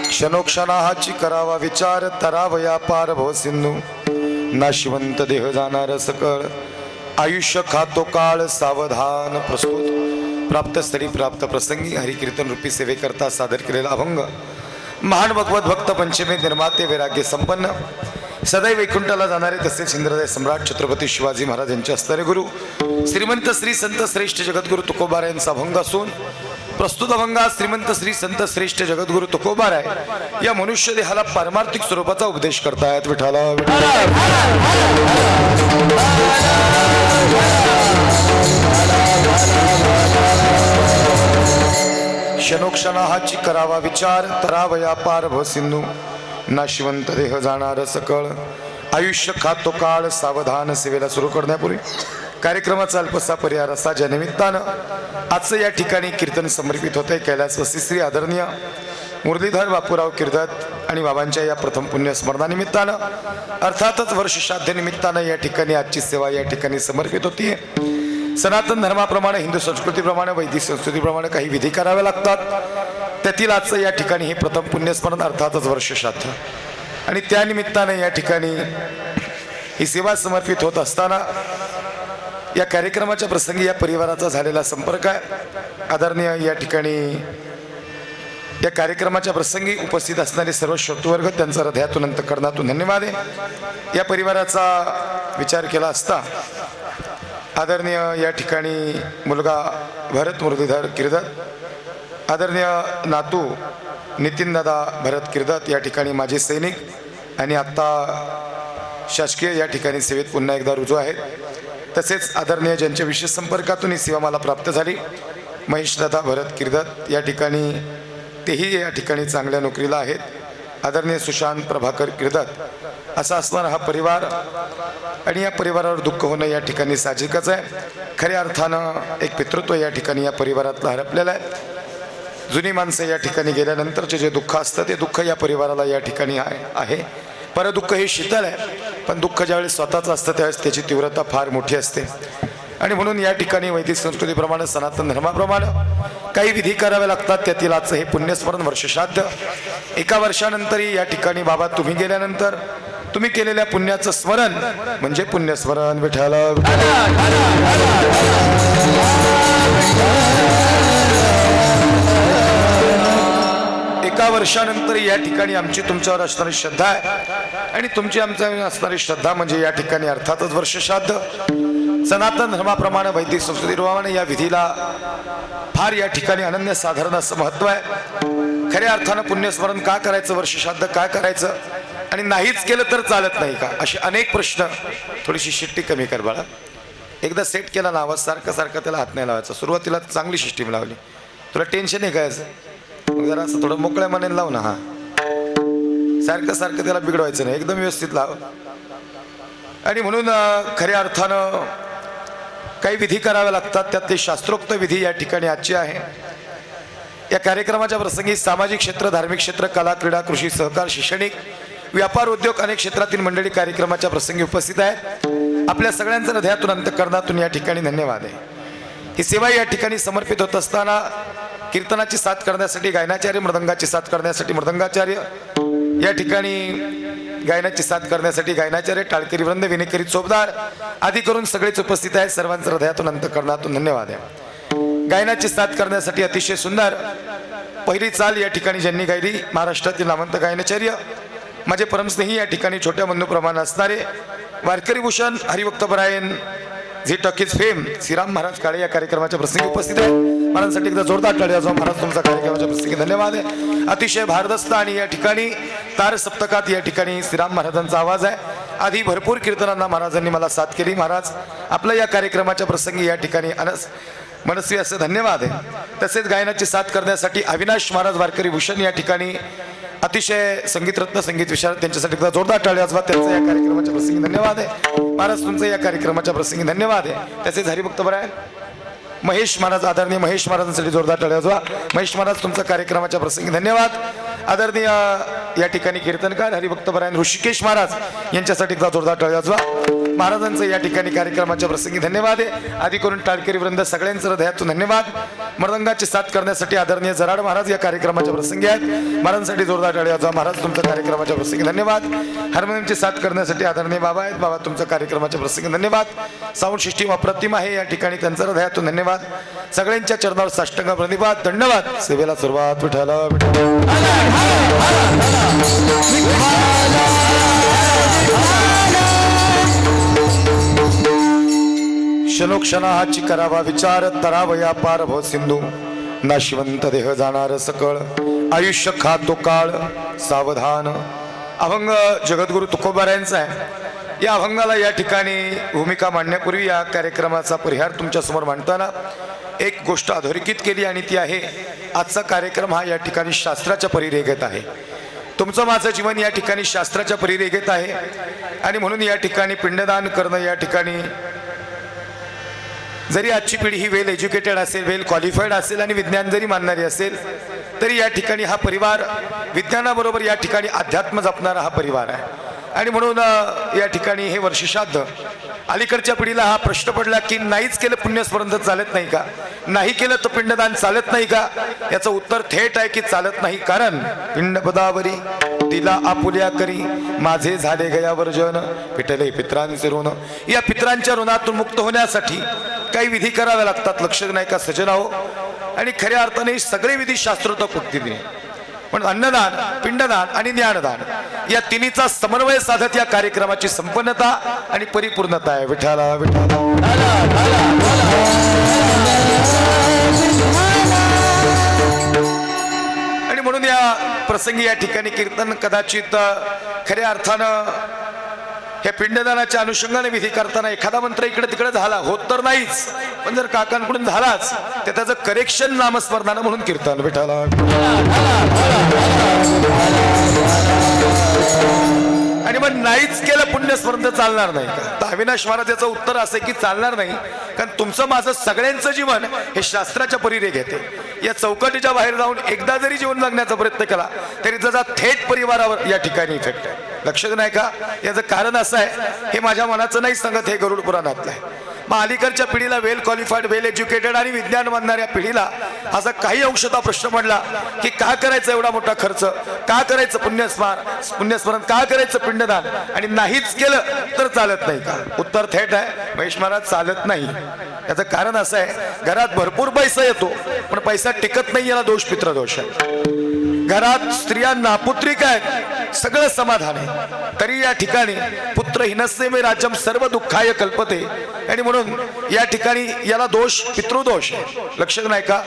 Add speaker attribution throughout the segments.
Speaker 1: क्षणोक्षणाची करावा विचार तरावया पार भव सिंधू नाशिवंत देह जाणार सकळ आयुष्य खातो काळ सावधान प्रस्तुत प्राप्त स्तरी प्राप्त प्रसंगी हरिकीर्तन रूपी सेवेकरता सादर केलेला अभंग महान भगवत भक्त पंचमी निर्माते वैराग्य संपन्न सदैव वैकुंठाला जाणारे तसेच इंद्रदय सम्राट छत्रपती शिवाजी महाराज यांचे असणारे गुरु श्रीमंत श्री संत श्रेष्ठ जगद्गुरु तुकोबाराय यांचा अभंग असून प्रस्तुत अभंगात श्रीमंत श्री संत श्रेष्ठ जगद्गुरु तुकोबाराय या मनुष्य देहाला पारमार्थिक स्वरूपाचा उपदेश करतायत. विठाला क्षणोक्षणाची करावा विचार तरावया पार भव सिंधू नाशिवंत देह जाणार सकळ आयुष्य खातो काळ सावधान. सेवेला सुरू करण्यापूर्वी कार्यक्रमाचा अल्पसा परिहार असा ज्या निमित्तानं आजचं या ठिकाणी कीर्तन समर्पित होते कैलासवासी श्री आदरणीय मुरलीधर बापूराव किर्दत आणि बाबांच्या या प्रथम पुण्यस्मरणानिमित्तानं अर्थातच वर्ष श्राद्ध निमित्तानं या ठिकाणी आजची सेवा या ठिकाणी समर्पित होती. सनातन धर्माप्रमाणे हिंदू संस्कृतीप्रमाणे वैदिक संस्कृतीप्रमाणे काही विधी कराव्या लागतात. त्यातील आजचं या ठिकाणी हे प्रथम पुण्यस्मरण अर्थातच वर्ष श्राद्ध आणि त्यानिमित्तानं या ठिकाणी ही सेवा समर्पित होत असताना या कार्यक्रमाच्या प्रसंगी या परिवाराचा झालेला संपर्क आहे. आदरणीय या ठिकाणी या कार्यक्रमाच्या प्रसंगी उपस्थित असणारे सर्व श्रोतृवर्ग त्यांचा हृदयातून अंतःकरणातून धन्यवाद आहे. या परिवाराचा विचार केला असता आदरणीय या ठिकाणी मुलगा भरत मुरलीधर किर्दत, आदरणीय नातू नितीनदादा भरत किर्दत या ठिकाणी माजी सैनिक आणि आत्ता शासकीय या ठिकाणी सेवेत पुन्हा एकदा रुजू आहेत. तसेच आदरणीय ज्यांच्या विशेष संपर्कातून ही सेवा मला प्राप्त झाली महेशदादा भरत किर्दत या ठिकाणी तेही या ठिकाणी चांगल्या नोकरीला आहेत. आदरणीय सुशांत प्रभाकर किर्दत असा असणारा हा परिवार आणि या परिवारावर दुःख होणं या ठिकाणी साहजिकच आहे. खऱ्या अर्थानं एक पितृत्व या ठिकाणी या परिवारातलं हरपलेलं आहे. जुनी माणसं या ठिकाणी गेल्यानंतरचे जे दुःख असतं ते दुःख या परिवाराला या ठिकाणी आहे. परदुःख हे शीतल आहे, पण दुःख ज्यावेळेस स्वतःचं असतं त्यावेळेस त्याची तीव्रता फार मोठी असते. आणि म्हणून या ठिकाणी वैदिक संस्कृतीप्रमाणे सनातन धर्माप्रमाणे काही विधी करावे लागतात. त्यातील आजचं हे पुण्यस्मरण वर्ष श्राद्ध. एका वर्षानंतरही या ठिकाणी बाबा तुम्ही गेल्यानंतर तुम्ही केलेल्या पुण्याचं स्मरण म्हणजे पुण्यस्मरण. विठ्ठल एका वर्षानंतर या ठिकाणी आमची तुमच्यावर असणारी श्रद्धा आहे आणि तुमची आमच्यावर असणारी श्रद्धा म्हणजे या ठिकाणी अर्थातच वर्ष श्राद्ध. सनातन धर्माप्रमाणे वैदिक संस्कृतीप्रमाणे या विधीला फार या ठिकाणी अनन्यसाधारण असं महत्व आहे. खऱ्या अर्थानं पुण्यस्मरण का करायचं, वर्ष श्राद्ध का करायचं आणि नाहीच केलं तर चालत नाही का, असे अनेक प्रश्न. थोडीशी शिट्टी कमी कर बाळा. एकदा सेट केला ना आवाज सारखं सारखं त्याला हात नाही लावायचा. सुरुवातीला चांगली सिस्टीम लावली, तुला टेन्शन आहे काय? मग जरा असं थोडं मोकळ्या मनाने लाव ना. हा सारखं सारखं त्याला बिघडवायचं नाही, एकदम व्यवस्थित लाव. आणि म्हणून खऱ्या अर्थानं काही विधी कराव्या लागतात. त्यात ते शास्त्रोक्त विधी या ठिकाणी आजची आहे. या कार्यक्रमाच्या प्रसंगी सामाजिक क्षेत्र, धार्मिक क्षेत्र, कला, क्रीडा, कृषी, सहकार, शैक्षणिक, व्यापार, उद्योग अनेक क्षेत्रातील मंडळी कार्यक्रमाच्या प्रसंगी उपस्थित आहेत. आपल्या सगळ्यांचं हृदयातून अंतःकरणातून या ठिकाणी धन्यवाद आहे. ही सेवा या ठिकाणी समर्पित होत असताना कीर्तनाची साथ करण्यासाठी गायनाचार्य, मृदंगाची साथ करण्यासाठी मृदंगाचार्य, या ठिकाणी गायनाची साथ करण्यासाठी गायनाचार्य, टाळकरी वृंद, विनेकरी, चोपदार आदी करून सगळेच उपस्थित आहेत. सर्वांचं हृदयातून अंतःकरणातून धन्यवाद आहे. गायनाची साथ करण्यासाठी अतिशय सुंदर पहिली चाल या ठिकाणी ज्यांनी गायली महाराष्ट्रातील नामवंत गायनाचार्य माझे परमस्नेही या ठिकाणी छोट्या बंधू प्रमाण असणारे वारकरी भूषण हरिभक्तपरायण Zee Talkies fame Shriram Maharaj Kale या कार्यक्रमाच्या प्रसंगी उपस्थित आहेत. महाराजांसाठी एकदा जोरदार टाळ्या वाजवा. महाराज तुमचा कार्यक्रमाच्या प्रसंगी धन्यवाद आहे. अतिशय भारदस्त आणि या ठिकाणी तार सप्तकात या ठिकाणी श्रीराम महाराजांचा आवाज आहे. आधी भरपूर कीर्तनांना महाराजांनी मला साथ केली. महाराज आपल्या या कार्यक्रमाच्या प्रसंगी या ठिकाणी मनस्वी असं धन्यवाद आहे. तसेच गायनाची साथ करण्यासाठी अविनाश महाराज वारकरी भूषण या ठिकाणी अतिशय संगीतरत्न, संगीत विशारद, त्यांच्यासाठी एकदा जोरदार टाळ्या वाजवा. त्यांचा या कार्यक्रमाच्या प्रसंगी धन्यवाद आहे. महाराज तुमचं या कार्यक्रमाच्या प्रसंगी धन्यवाद आहे. तसेच हरिभक्तपरायण महेश महाराज, आदरणीय महेश महाराजांसाठी जोरदार टाळ्या वाजवा. महेश महाराज तुमचा कार्यक्रमाच्या प्रसंगी धन्यवाद. आदरणीय या ठिकाणी कीर्तनकार हरिभक्तपरायण ऋषिकेश महाराज यांच्यासाठी एकदा जोरदार टाळ्या वाजवा. महाराजांचं या ठिकाणी कार्यक्रमाच्या प्रसंगी धन्यवाद आहे. आधी करून टाळकरी वृंद सगळ्यांचं हृदयातून धन्यवाद. मृदंगाची साथ करण्यासाठी आदरणीय जराड महाराज या कार्यक्रमाच्या प्रसंगी आहेत. महाराजांसाठी जोरदार टाळ्या वाजवा. महाराज तुमच्या कार्यक्रमाच्या प्रसंगी धन्यवाद. हार्मोनियमची साथ करण्यासाठी आदरणीय बाबा आहेत. बाबा तुमच्या कार्यक्रमाच्या प्रसंगी धन्यवाद. साऊंड सिस्टीम अप्रतिम आहे या ठिकाणी, त्यांचं हृदयातून धन्यवाद. सगळ्यांच्या चरणावर साष्टांग प्रणिपात धन्यवाद. सेवेला सुरुवात. विठाला क्षणोक्षणाची करावा विचार, तरावया पार भव सिंधू. नाशिवंत देह जाणार सकळ, आयुष्य खातो काळ सावधान. अभंग जगद्गुरु तुकोबारायांचा आहे. या अभंगाला या ठिकाणी भूमिका मांडण्यापूर्वी या कार्यक्रमाचा परिहार तुमच्या समोर मांडताना एक गोष्ट अधोरेखित केली आणि ती आहे, आजचा कार्यक्रम हा या ठिकाणी शास्त्राच्या परिरेखेत आहे. तुमचं माझं जीवन या ठिकाणी शास्त्राच्या परिरेखेत आहे आणि म्हणून या ठिकाणी पिंडदान करणं या ठिकाणी, जरी आजची पिढी ही वेल एज्युकेटेड असेल, वेल क्वालिफाईड असेल आणि विज्ञान जरी मानणारी असेल, तरी या ठिकाणी हा परिवार विज्ञानाबरोबर या ठिकाणी अध्यात्म जपणारा हा परिवार आहे. आणि म्हणून या ठिकाणी हे वर्षश्राद्ध, अलीकडच्या पिढीला हा प्रश्न पडला की नाहीच केलं पुण्यस्मरण तर चालत नाही का, नाही केलं तर पिंडदान चालत नाही का. याचं उत्तर थेट आहे की चालत नाही. कारण पिंडपदावरी दिला आपुल्या करी, माझे झाले गया वर्जन, पिटले पित्रांचे ऋण. या पित्रांच्या ऋणातून मुक्त होण्यासाठी काही विधी कराव्या लागतात. लक्ष नाही का सजन हो. आणि खऱ्या अर्थाने सगळे विधी शास्त्रोक्त पद्धतीने, पण अन्नदान, पिंडदान आणि ज्ञानदान या तिन्हीचा समन्वय साधत या कार्यक्रमाची संपन्नता आणि परिपूर्णता आहे. विठाला विठाला. आणि म्हणून या प्रसंगी या ठिकाणी कीर्तन कदाचित खऱ्या अर्थानं हे पिंडदानाच्या अनुषंगाने विधी करताना एखादा मंत्र इकडे तिकडे झाला होत तर नाहीच, पण जर काकांकडून झालाच तर त्याचं करेक्शन नामस्मरणानं म्हणून कीर्तन. विठाला. आणि मग नाहीच केलं पुण्यस्मरण तर चालणार नाही का. तर अविनाश महाराज याचं उत्तर असं की चालणार नाही, कारण तुमचं माझं सगळ्यांचं जीवन हे शास्त्राच्या परिरेखेत आहे. या चौकटीच्या बाहेर जाऊन एकदा जरी जीवन जगण्याचा प्रयत्न केला तरी त्याचा थेट परिवारावर या ठिकाणी इफेक्ट आहे. लक्षात नाही का. याचं कारण असं आहे, हे माझ्या मनाचं नाही सांगत, हे गरुड पुराणातलं आहे. मग अलीकडच्या पिढीला वेल क्वालिफाईड, वेल एज्युकेटेड आणि विज्ञान मानणाऱ्या पिढीला असा काही अंशता प्रश्न पडला की का करायचं एवढा मोठा खर्च, का करायचं पुण्यस्मरण, का करायचं पिंडदान आणि नाहीच केलं तर चालत नाही का. उत्तर थेट आहे, महेश महाराज चालत नाही. याचं कारण असं आहे, घरात भरपूर पैसा येतो पण पैसा टिकत नाही, याला दोष पितृदोष आहे. घरात स्त्रिया नापुत्रिक आहेत, सगळं समाधान आहे, तरी या ठिकाणी पुत्र हिनस्से मे राज्यम सर्व दुःखाय कल्पते. आणि म्हणून या ठिकाणी याला दोष पितृदोष आहे. लक्षात नाही का.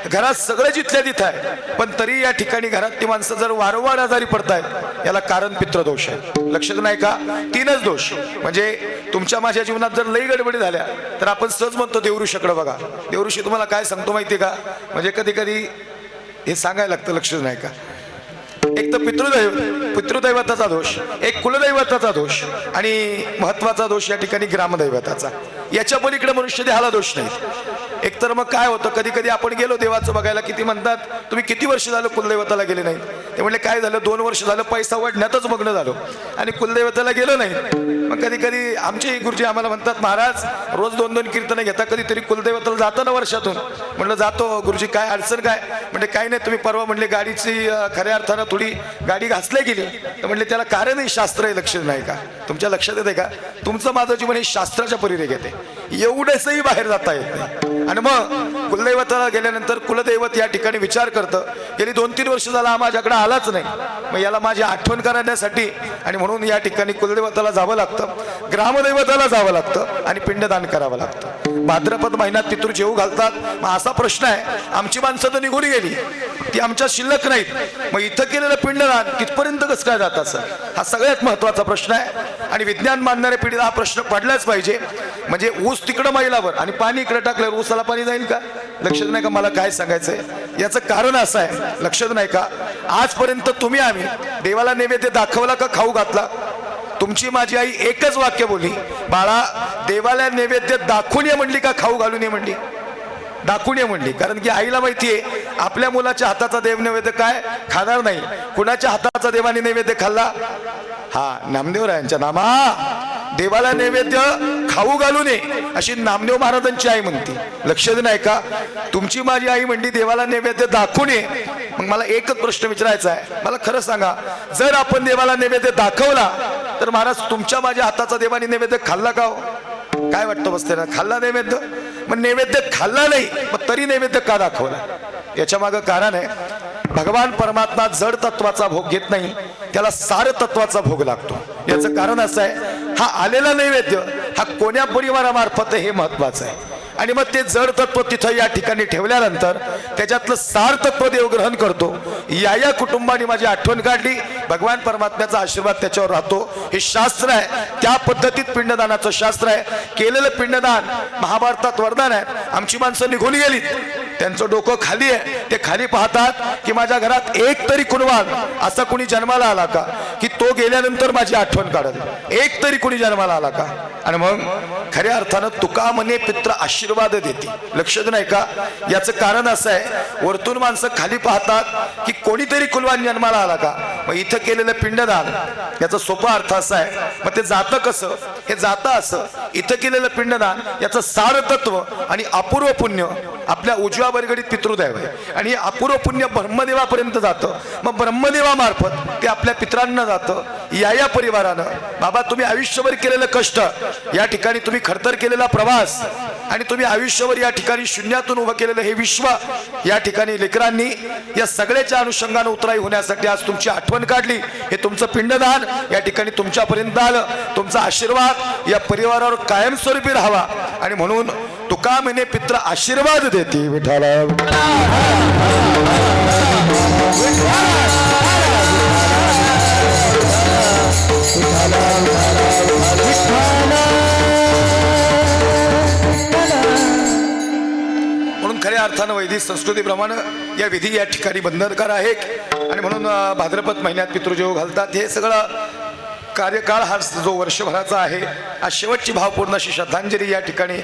Speaker 1: घरात सगळं जिथल्या तिथं आहे पण तरी या ठिकाणी घरातली माणसं जर वारंवार आजारी पडतायत, याला कारण पितृदोष आहे. लक्षात नाही का. तीनच दोष. म्हणजे तुमच्या माझ्या जीवनात जर लई गडबडी झाल्या तर आपण सहज म्हणतो देवऋषीकडे बघा. देवऋषी तुम्हाला काय सांगतो माहिती का, म्हणजे कधी कधी हे सांगायला लागतं. लक्षात नाही का. एक तर पितृदैवताचा दोष, एक कुलदैवताचा दोष आणि महत्वाचा दोष या ठिकाणी ग्रामदैवताचा. याच्या पलीकडे मनुष्य देहाला दोष नाही. एकतर मग काय होतं, कधी कधी आपण गेलो देवाचं बघायला, किती म्हणतात तुम्ही किती वर्ष झालं कुलदैवताला गेले नाही. ते म्हणले काय झालं, 2 वर्ष झालं पैसा वाढण्यातच मग्न झालो आणि कुलदैवताला गेलो नाही. मग कधी कधी आमचे गुरुजी आम्हाला म्हणतात, महाराज रोज 2-2 कीर्तनं घेता, कधीतरी कुलदैवताला जाता ना वर्षातून. म्हणलं जातो गुरुजी, काय अडचण काय. म्हणजे काही नाही, तुम्ही परवा म्हणले गाडीची खऱ्या अर्थानं थोडी गाडी घासल्या गेली, तर म्हणले त्याला कारणही शास्त्र आहे. लक्षात नाही का. तुमच्या लक्षात येते का. तुमचं माझं जीवन हे शास्त्राच्या परिरेखेत आहे, एवढेसही बाहेर जाता येत नाही. आणि मग कुलदैवताला गेल्यानंतर कुलदैवत या ठिकाणी विचार करतं, गेली 2-3 वर्ष झाला माझ्याकडे आलाच नाही, मग याला माझी आठवण करण्यासाठी आणि म्हणून या ठिकाणी कुलदैवताला जावं लागतं, ग्रामदैवताला जावं लागतं आणि पिंडदान करावं लागतं. भाद्रपद महिन्यात पितृ जेवू घालतात. मग असा प्रश्न आहे, आमची माणसं तर निघून गेली, ती आमच्या शिल्लक नाहीत, मग इथं केलेलं पिंडदान कितपर्यंत कसं काय जात असं, हा सगळ्यात महत्वाचा प्रश्न आहे. आणि विज्ञान मानणाऱ्या पिढीला हा प्रश्न पडलाच पाहिजे. म्हणजे ऊस तिकडं मैलावर आणि पाणी इकडे टाकल्यावर ऊसाला पाणी जाईल का. लक्षात नाही का. मला काय सांगायचंय, याचं कारण असं आहे, लक्षात नाही का. आजपर्यंत तुम्ही आम्ही देवाला नैवेद्य दाखवला का खाऊ घातला. तुमची माझी आई एकच वाक्य बोलली, बाळा देवाला नैवेद्य दाखवून ये म्हणली का खाऊ घालून ये म्हणली. दाखवून ये म्हणली, कारण की आईला माहितीये आपल्या मुलाच्या हाताचा देव नैवेद्य काय खाणार नाही. कुणाच्या हाताचा देवाने नैवेद्य खाल्ला, हा नामदेवरायांच्या नामा देवाला नैवेद्य खाऊ घालू नये अशी नामदेव महाराजांची आई म्हणते. लक्ष देऊन ऐका. तुमची माझी आई म्हणली देवाला नैवेद्य दाखवू नये. मग मला एकच प्रश्न विचारायचा आहे, मला खरं सांगा, जर आपण देवाला नैवेद्य दाखवला तर महाराज तुमच्या माझ्या हाताचा देवाने नैवेद्य खाल्ला का हो? काय वाटतं बसते ना, खाल्ला नैवेद्य? मग नैवेद्य खाल्ला नाही मग तरी नैवेद्य का दाखवला? याच्या मागं कारण आहे, भगवान परमात्मा जड तत्वाचा भोग घेत नाही, त्याला सार तत्वाचा भोग लागतो. याचं कारण असं आहे, हा आलेला नैवेद्य हा कोण्या परिवारामार्फत हे महत्वाचं आहे. आणि मग ते जड तत्व तिथं या ठिकाणी ठेवल्यानंतर त्याच्यातलं सार तत्व देव ग्रहण करतो. या कुटुंबाने माझी आठवण काढली, भगवान परमात्म्याचा आशीर्वाद त्याच्यावर राहतो. हे शास्त्र आहे, त्या पद्धतीत पिंडदानाचं शास्त्र आहे. केलेलं पिंडदान महाभारतात वरदान आहे. आमची माणसं निघून गेली, त्यांचं डोकं खाली आहे, ते खाली पाहतात की माझ्या घरात एक तरी कुणवान असा कुणी जन्माला आला का की तो गेल्यानंतर माझी आठवण काढत, एक तरी कुणी जन्माला आला का? आणि मग खऱ्या अर्थानं तुका म्हणे पित्र आशीर्वाद देते. लक्ष देऊ नये का? याचं कारण असं आहे, वरतून माणसं खाली पाहतात की कोणीतरी कुलवान जन्माला आला का. मग इथं केलेलं पिंडदान याचा सोपा अर्थ असा आहे, मग ते जातं कसं? हे जातं असं, इथं केलेलं पिंडदान याचं सार तत्व आणि अपूर्व पुण्य आपल्या उजव्या बरगडीत पितृदैव आहे आणि हे अपूर्व पुण्य ब्रह्मदेवापर्यंत जातं. मग ब्रह्मदेवामार्फत ते आपल्या पित्रांना जातं. या परिवारानं बाबा तुम्ही आयुष्यभर केलेलं कष्ट, या ठिकाणी तुम्ही खडतर केलेला प्रवास आणि तुम्ही आयुष्यभर या ठिकाणी शून्यातून उभं केलेलं हे विश्व, या ठिकाणी लेकरांनी या सगळ्याच्या अनुषंगाने उतराई होण्यासाठी आज तुमची आठवण काढली. हे तुमचं पिंडदान या ठिकाणी तुमच्यापर्यंत आलं. तुमचा आशीर्वाद या परिवारावर कायमस्वरूपी राहावा आणि म्हणून तुका म्हणे पित्र आशीर्वाद देते. विठाला म्हणून खऱ्या अर्थानं वैदिक संस्कृतीप्रमाणे या विधी या ठिकाणी बंधनकार आहेत आणि म्हणून भाद्रपद महिन्यात पितृजेव घालतात. हे सगळं कार्यकाळ हा जो वर्षभराचा आहे, आज शेवटची भावपूर्ण अशी श्रद्धांजली या ठिकाणी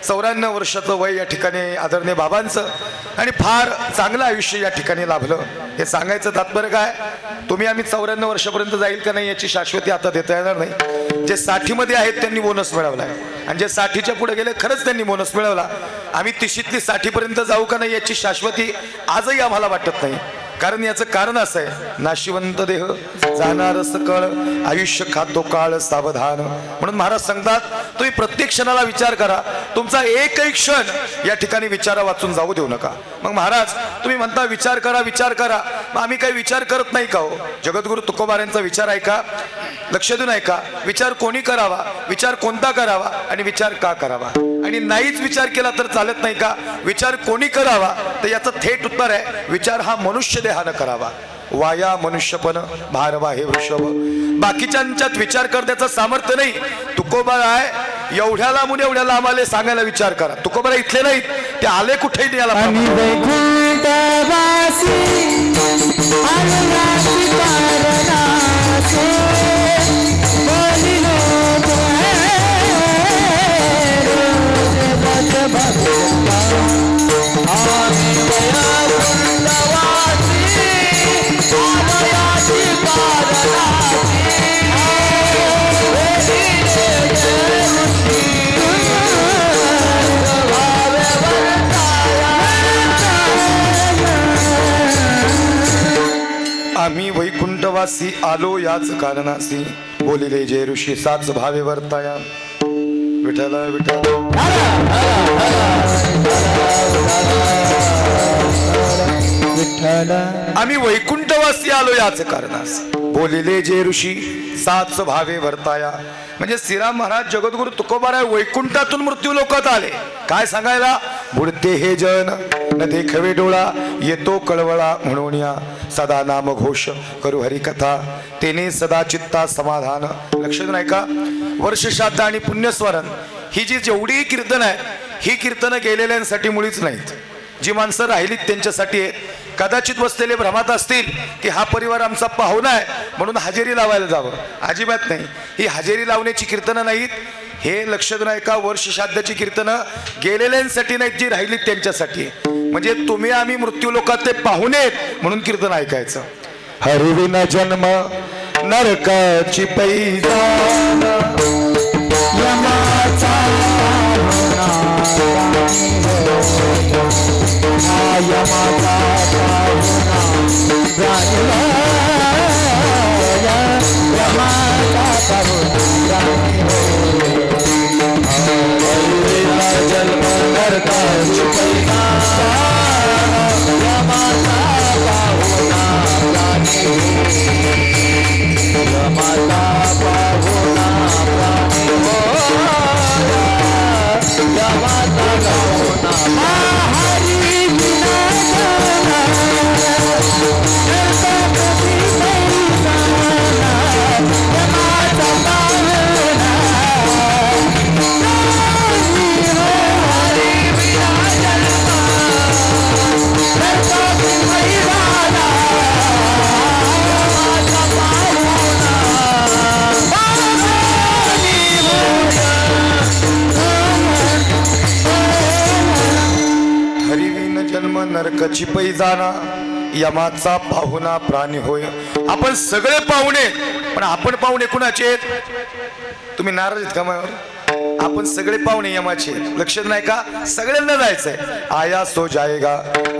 Speaker 1: 94 वर्षाचं वय या ठिकाणी आदरणीय बाबांचं आणि फार चांगलं आयुष्य या ठिकाणी लाभलं. हे सांगायचं तात्पर्य काय, तुम्ही आम्ही 94 वर्षापर्यंत जाईल का नाही याची शाश्वती आता देता येणार नाही. जे 60 मध्ये आहेत त्यांनी बोनस मिळवलाय आणि जे 60च्या पुढे गेले खरंच त्यांनी बोनस मिळवला. आम्ही 30तली 60 पर्यंत जाऊ का नाही याची शाश्वती आजही आम्हाला वाटत नाही. कारण याचं कारण असं आहे, नाशिवंत देह जाणार सकळ आयुष्य खातो काळ सावधान. म्हणून महाराज सांगतात तुम्ही प्रत्येक क्षणाला विचार करा, तुमचा एकही क्षण या ठिकाणी विचारा वाचून जाऊ देऊ नका. मग महाराज तुम्ही म्हणता विचार करा विचार करा, मग आम्ही काही विचार करत नाही का हो? जगद्गुरु तुकोबारांचा विचार ऐका, लक्ष देऊन ऐका. विचार कोणी करावा, विचार कोणता करावा आणि विचार का करावा? आणि नाहीच विचार केला तर चालत नाही का? विचार कोणी करावा तर याचं थेट उत्तर आहे, विचार हा मनुष्य देहानं करावा. वाया मनुष्यपण भारवा हे वृषभ. बाकीच्यांच्यात विचार करण्याचं सामर्थ्य नाही. तुकोबा आहे एवढ्या लांबून एवढ्या लांब आले सांगायला विचार करा. तुकोबा इथले नाहीत, ते आले कुठेही नाही. याला आम्ही वैकुंठवासी आलो याच कारणासी, बोलिले जे ऋषी साच भावे वर्ताया. विठ्ठल विठ्ठल आम्ही वैकुंठवासी आलो याच कारणास, बोलिले जे ऋषी साच भावे वर्ताया. म्हणजे श्रीराम महाराज जगद्गुरु तुकोबाराय वैकुंठातून मृत्यू लोकात आले. काय सांगायला? बुडते हे जन न देखवे डोळा, येतो कळवळा म्हणून या सदा नाम घोष करू हरिकथा, तेने सदा चित्ता समाधान. लक्ष देऊन ऐका. वर्ष श्राद्ध आणि पुण्यस्मरण ही जी जेवढी कीर्तन आहे, ही कीर्तनं गेलेल्यांसाठी मुळीच नाहीत. जी माणसं राहिलीत त्यांच्यासाठी आहेत. कदाचित बसलेले भ्रमात असतील की हा परिवार आमचा पाहुणा आहे म्हणून हजेरी लावायला जावं. अजिबात नाही. ही हजेरी लावण्याची कीर्तनं नाहीत. हे लक्ष देऊन ऐका. वर्ष श्राद्धाची कीर्तनं गेलेल्यांसाठी नाहीत, जी राहिलीत त्यांच्यासाठी. म्हणजे तुम्ही आम्ही मृत्यू लोकात ते पाहुणे आहेत म्हणून कीर्तन ऐकायचं. हरिविना जन्म नरकाची पैजा नरकची पै जाणा यमाचा पाहुणा प्राणी होय. आपण सगळे पाहुणे, पण आपण पाहुणे कुणाचे? तुम्ही नाराज आहेत का माझ्यावर? आपण सगळे पाहुणे यमाचे, लक्षात नाही का? सगळ्यांना जायचंय. आया सो जाएगा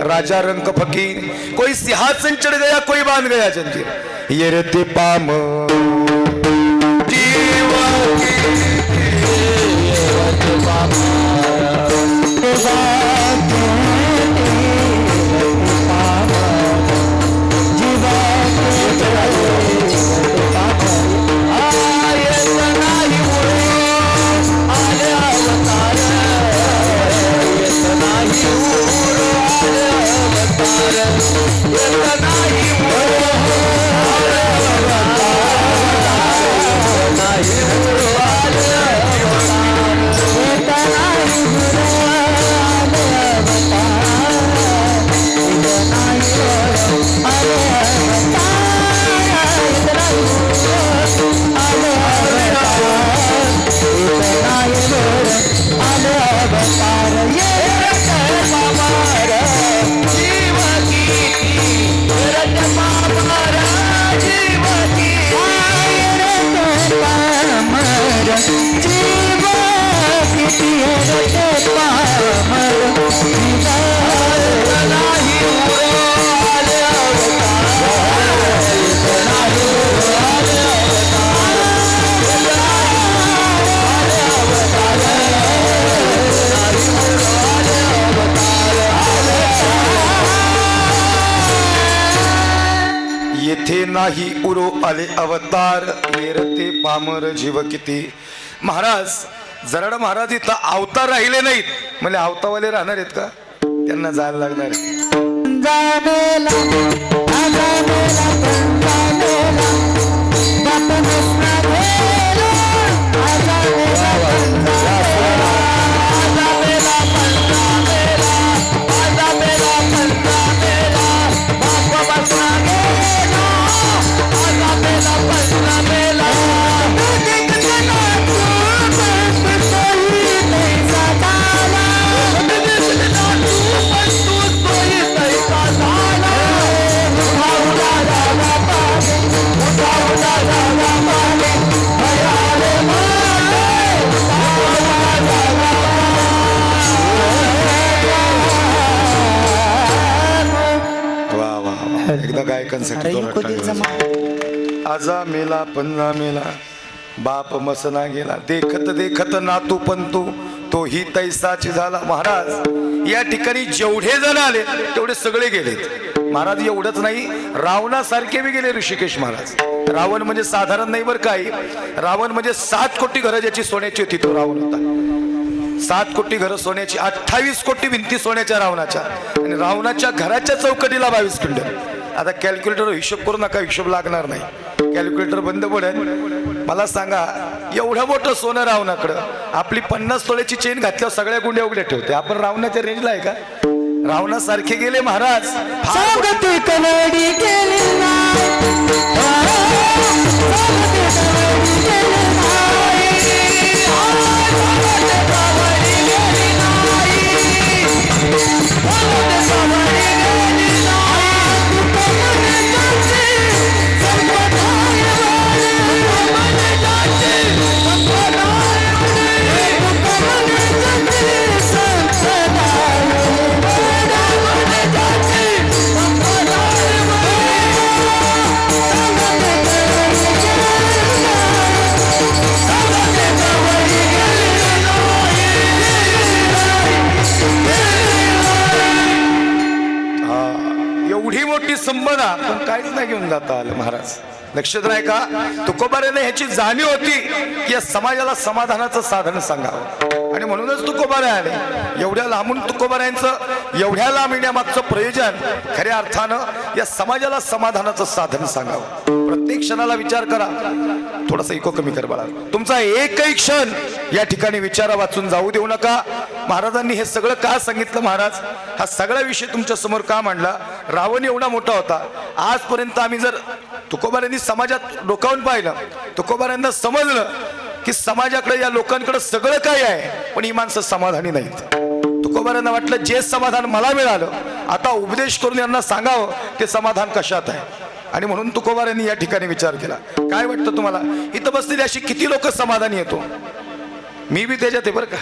Speaker 1: राजा रंग फकीर, कोई सिंहासन चढ़ गया कोई बांध गया जंजीर. ये रे पाम येथे नाही उरो आले अवतार, येरते पामर जीव किती. महाराज जराड महाराज इथं अवतार राहिले नाहीत, म्हणजे अवतावाले राहणार आहेत का? त्यांना जायला लागणार आहे. एकदा गायकांसाठी आजा मेला पन्ना मेला बाप मसना गेला, देखत देखत नातू पंतू तोही तैसाची झाला. महाराज या ठिकाणी जेवढे जण आले तेवढे सगळे गेलेत. महाराज एवढंच नाही, रावणासारखे बी गेले ऋषिकेश महाराज. रावण म्हणजे साधारण नाही बरं काही, रावण म्हणजे 7 कोटी घरं ज्याची सोन्याची होती तो रावण होता. 7 कोटी घरं सोन्याची, 28 कोटी भिंती सोन्याच्या रावणाच्या, आणि रावणाच्या घराच्या चौकटीला 22 खंड. आता कॅल्क्युलेटर हिशोब करू नका, हिशोब लागणार नाही, कॅल्क्युलेटर बंद पडेल. मला सांगा एवढं मोठं सोनं रावणाकडं, आपली 50 तोळ्याची चेन घातल्यावर सगळ्या गुंड्या उघड्या ठेवते. आपण रावणाच्या रेंजला आहे का? रावणासारखे गेले महाराज. संपदा पण काहीच नाही घेऊन जाता आलं महाराज. लक्षात नाही का? तुकोबाराने ह्याची जाणीव होती की या समाजाला समाधानाचं साधन सांगावं आणि म्हणूनच तुकोबारे आले. एवढ्या लांबून तुकोबाऱ्यांचं एवढ्या लांब येण्यामागचं प्रयोजन खऱ्या अर्थानं या समाजाला समाधानाचं साधन सांगावं. प्रत्येक क्षणाला विचार करा. थोडासा इको कमी कर बाळा. तुमचा एकही क्षण या ठिकाणी विचारा वाचून जाऊ देऊ नका. महाराजांनी हे सगळं का सांगितलं महाराज? हा सगळा विषय तुमच्या समोर का मांडला? रावण एवढा मोठा होता. आजपर्यंत आम्ही जर तुकोबारांनी समाजात डोकावून पाहिलं, तुकोबारांना समजलं की समाजाकडे या लोकांकडे सगळं काय आहे पण ही माणसं समाधानी नाहीत. तुकोबारांना वाटलं जे समाधान मला मिळालं आता उपदेश करून यांना सांगावं ते समाधान कशात आहे. आणि म्हणून तुकोबारांनी या ठिकाणी विचार केला. काय वाटतं तुम्हाला इथं बसलेली अशी किती लोक समाधानी येतो? मी बी त्याच्यात आहे बरं का.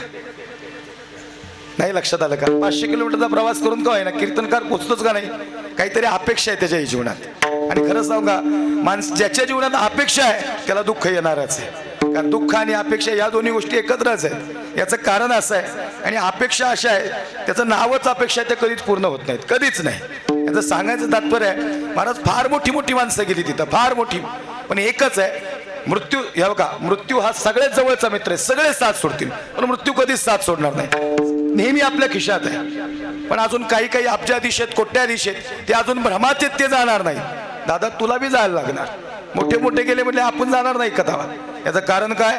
Speaker 1: नाही लक्षात आलं का? 500 किलोमीटरचा प्रवास करून का ना कीर्तनकार पोचतोच का नाही? काहीतरी अपेक्षा आहे त्याच्या जीवनात. आणि खरं सांगू का, ज्याच्या जीवनात अपेक्षा आहे त्याला दुःख येणारच आहे. कारण दुःख आणि अपेक्षा या दोन्ही गोष्टी एकत्रच आहेत. याचं कारण असं आहे. आणि अपेक्षा अशा आहे त्याचं नावच अपेक्षा आहे, ते कधीच पूर्ण होत नाहीत, कधीच नाही. याचं सांगायचं तात्पर्य आहे महाराज फार मोठी मोठी माणसं गेली तिथं, फार मोठी. पण एकच आहे मृत्यू. हे बघा, मृत्यू हा सगळ्यात जवळचा मित्र आहे. सगळे साथ सोडतील पण मृत्यू कधीच साथ सोडणार नाही. नेहमी आपल्या खिशात आहे. पण अजून काही काही अब्जाधीश आहेत, कोट्याधीश आहेत, ते अजून भ्रमात आहेत, ते जाणार नाही. दादा तुला बी जायला लागणार. मोठे मोठे गेले म्हणजे आपण जाणार नाही कथा. याचं कारण काय?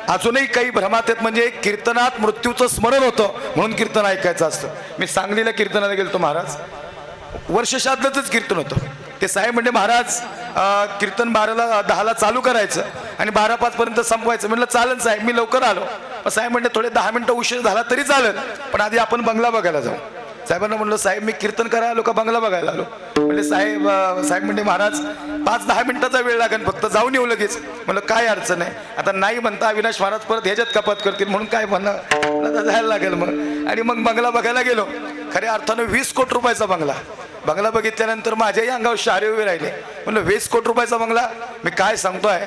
Speaker 1: अजूनही काही भ्रमात आहेत. म्हणजे कीर्तनात मृत्यूचं स्मरण होतं म्हणून कीर्तन ऐकायचं असतं. मी सांगलीला कीर्तनाला गेलतो महाराज. वर्षश्राद्धच कीर्तन होतं. ते साहेब म्हणजे महाराज कीर्तन 10ला चालू करायचं आणि 12:05 पर्यंत संपवायचं. म्हटलं चालेल साहेब, मी लवकर आलो. साहेब म्हणजे थोडे 10 मिनिटं उशीर झाला तरी चालेल पण आधी आपण बंगला बघायला जाऊ. साहेबांना म्हणलं साहेब मी कीर्तन करायला आलो का बंगला बघायला आलो? म्हणजे साहेब म्हणजे महाराज 5-10 मिनिटाचा वेळ लागेल फक्त, जाऊन येऊ लगेच. म्हणलं काय अडचण आहे? आता नाही म्हणता अविनाश महाराज परत ह्याच्यात कपात करतील म्हणून काय म्हणणं जायला लागेल मग. आणि मग बंगला बघायला गेलो. खऱ्या अर्थानं 20 कोटी रुपयाचा बंगला. बंगला बघितल्यानंतर माझ्याही अंगावर शहारे उभे राहिले. म्हणलं 20 कोटी रुपयाचा बंगला? मी काय सांगतोय?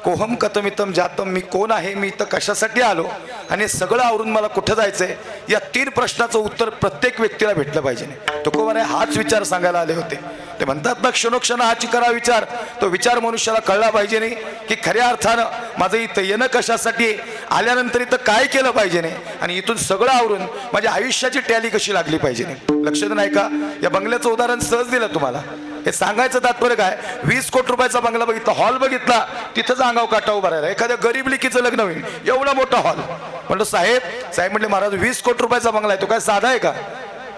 Speaker 1: कोहम कथमितम जातम, मी कोण आहे, मी इथं कशासाठी आलो आणि सगळं आवरून मला कुठं जायचंय, या 3 प्रश्नाचं उत्तर प्रत्येक व्यक्तीला भेटलं पाहिजे. तुकोबाराय हाच विचार सांगायला आले होते. ते म्हणतात ना क्षणोक्षण हाची करा विचार. तो विचार मनुष्याला कळला पाहिजे नाही की खऱ्या अर्थानं माझं इथं येणं कशासाठी, आल्यानंतर इथं काय केलं पाहिजे नाही आणि इथून सगळं आवरून माझ्या आयुष्याची टॅली कशी लागली पाहिजे नाही. लक्षात नाही का? या बंगल्याचं उदाहरण सहज दिलं तुम्हाला. हे सांगायचं तात्पर्य काय? 20 कोटी रुपयाचा बंगला बघितला, हॉल बघितला, तिथंच अंगाव काटा उभा राहिला. एखाद्या गरीब लिकीचं लग्न होईल एवढा मोठा हॉल. म्हणलं साहेब म्हणले महाराज 20 कोटी रुपयाचा बंगला आहे, तो काय साधा आहे का?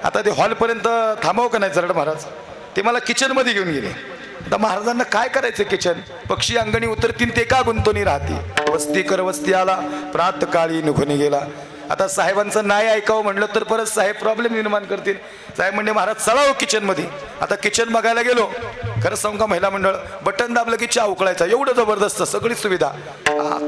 Speaker 1: आता ते हॉलपर्यंत थांबव का नाही चरड महाराज? ते मला किचनमध्ये घेऊन गेले. आता महाराजांना काय करायचं किचन? पक्षी अंगणी उतरतील ते का गुंतवणी राहते. वस्ती कर वस्ती आला, प्रात काळी निघून गेला. आता साहेबांचं नाही ऐकावं म्हणलं तर परत साहेब प्रॉब्लेम निर्माण करतील. साहेब म्हणजे महाराज चला हो किचनमध्ये. आता किचन बघायला गेलो. खरं सांगू का, महिला मंडळ बटन दाबलं की चहा उकळायचा, एवढं जबरदस्त सगळी सुविधा.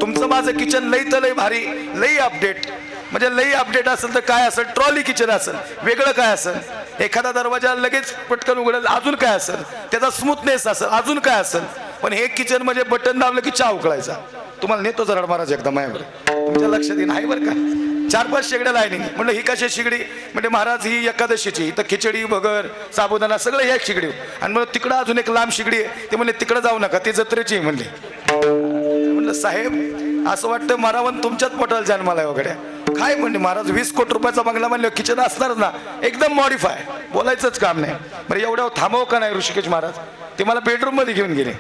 Speaker 1: तुमचं माझं किचन लई तर लई भारी, लई अपडेट. म्हणजे लई अपडेट असेल तर काय असेल? ट्रॉली किचन असेल, वेगळं काय असेल? एखादा दरवाजा लगेच पटकन उघडेल, अजून काय असेल? त्याचा स्मूथनेस असेल, अजून काय असेल? पण हे किचन म्हणजे बटन दाबलं की चहा उकळायचा. तुम्हाला नेतो जरा महाराज एकदा माझ्यावर, तुमच्या लक्षात येईल. आहे बरं का? 4-5 शेगड्या लाईनिंग. म्हणलं ही कशी शिगडी? म्हणजे महाराज ही एकादशीची. इथं खिचडी भगर साबुदाणा सगळं ह्या शिगडी. आणि मग तिकडं अजून एक लांब शिगडी आहे. ते म्हणले तिकडं जाऊ नका, ती जत्रेची म्हणले. म्हणलं साहेब असं वाटतं मारावं तुमच्याच पोटाला जन्माला वगैरे. काय म्हणले महाराज 20 कोटी रुपयाचा बंगला म्हणलं किचन असणारच ना, एकदम मॉडिफाय, बोलायचंच काम नाही. म्हणजे एवढं थांबव का नाही ऋषिकेश महाराज? ते मला बेडरूम मध्ये घेऊन गेले.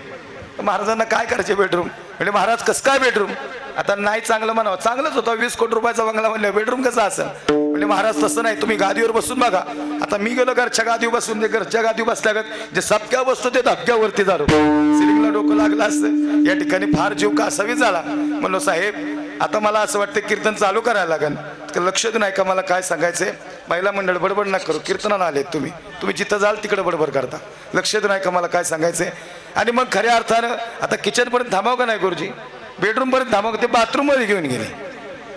Speaker 1: महाराजांना काय करायचे बेडरूम? म्हणजे महाराज कसं काय बेडरूम? आता नाही चांगलं म्हणावं, चांगलंच होतं. 20 कोटी रुपयाचा बंगला म्हणलं बेडरूम कसं असेल? म्हणजे महाराज तसं नाही, तुम्ही गादीवर बसून बघा. आता मी गेलो घरच्या गादीवर बसून, ते घरच्या गादीवर बसल्यागत जे सबक्या बसतो ते धबक्यावरती झालो. सिलिंगला डोकं लागलं असतं. या ठिकाणी फार जीव कासावी झाला. म्हणलो साहेब आता मला असं वाटतं कीर्तन चालू करायला लागेल. लक्ष देऊ नाही का मला काय सांगायचंय? महिला मंडळ बडबड नका करू, कीर्तनाला आलेत तुम्ही जिथं जाल तिकडे बडबड करता. लक्ष देऊ नाही का मला काय सांगायचंय? आणि मग खऱ्या अर्थानं आता किचन पर्यंत थांबाव का नाही गुरुजी? बेडरूम पर्यंत थांबाव. ते बाथरूम मध्ये घेऊन गेले.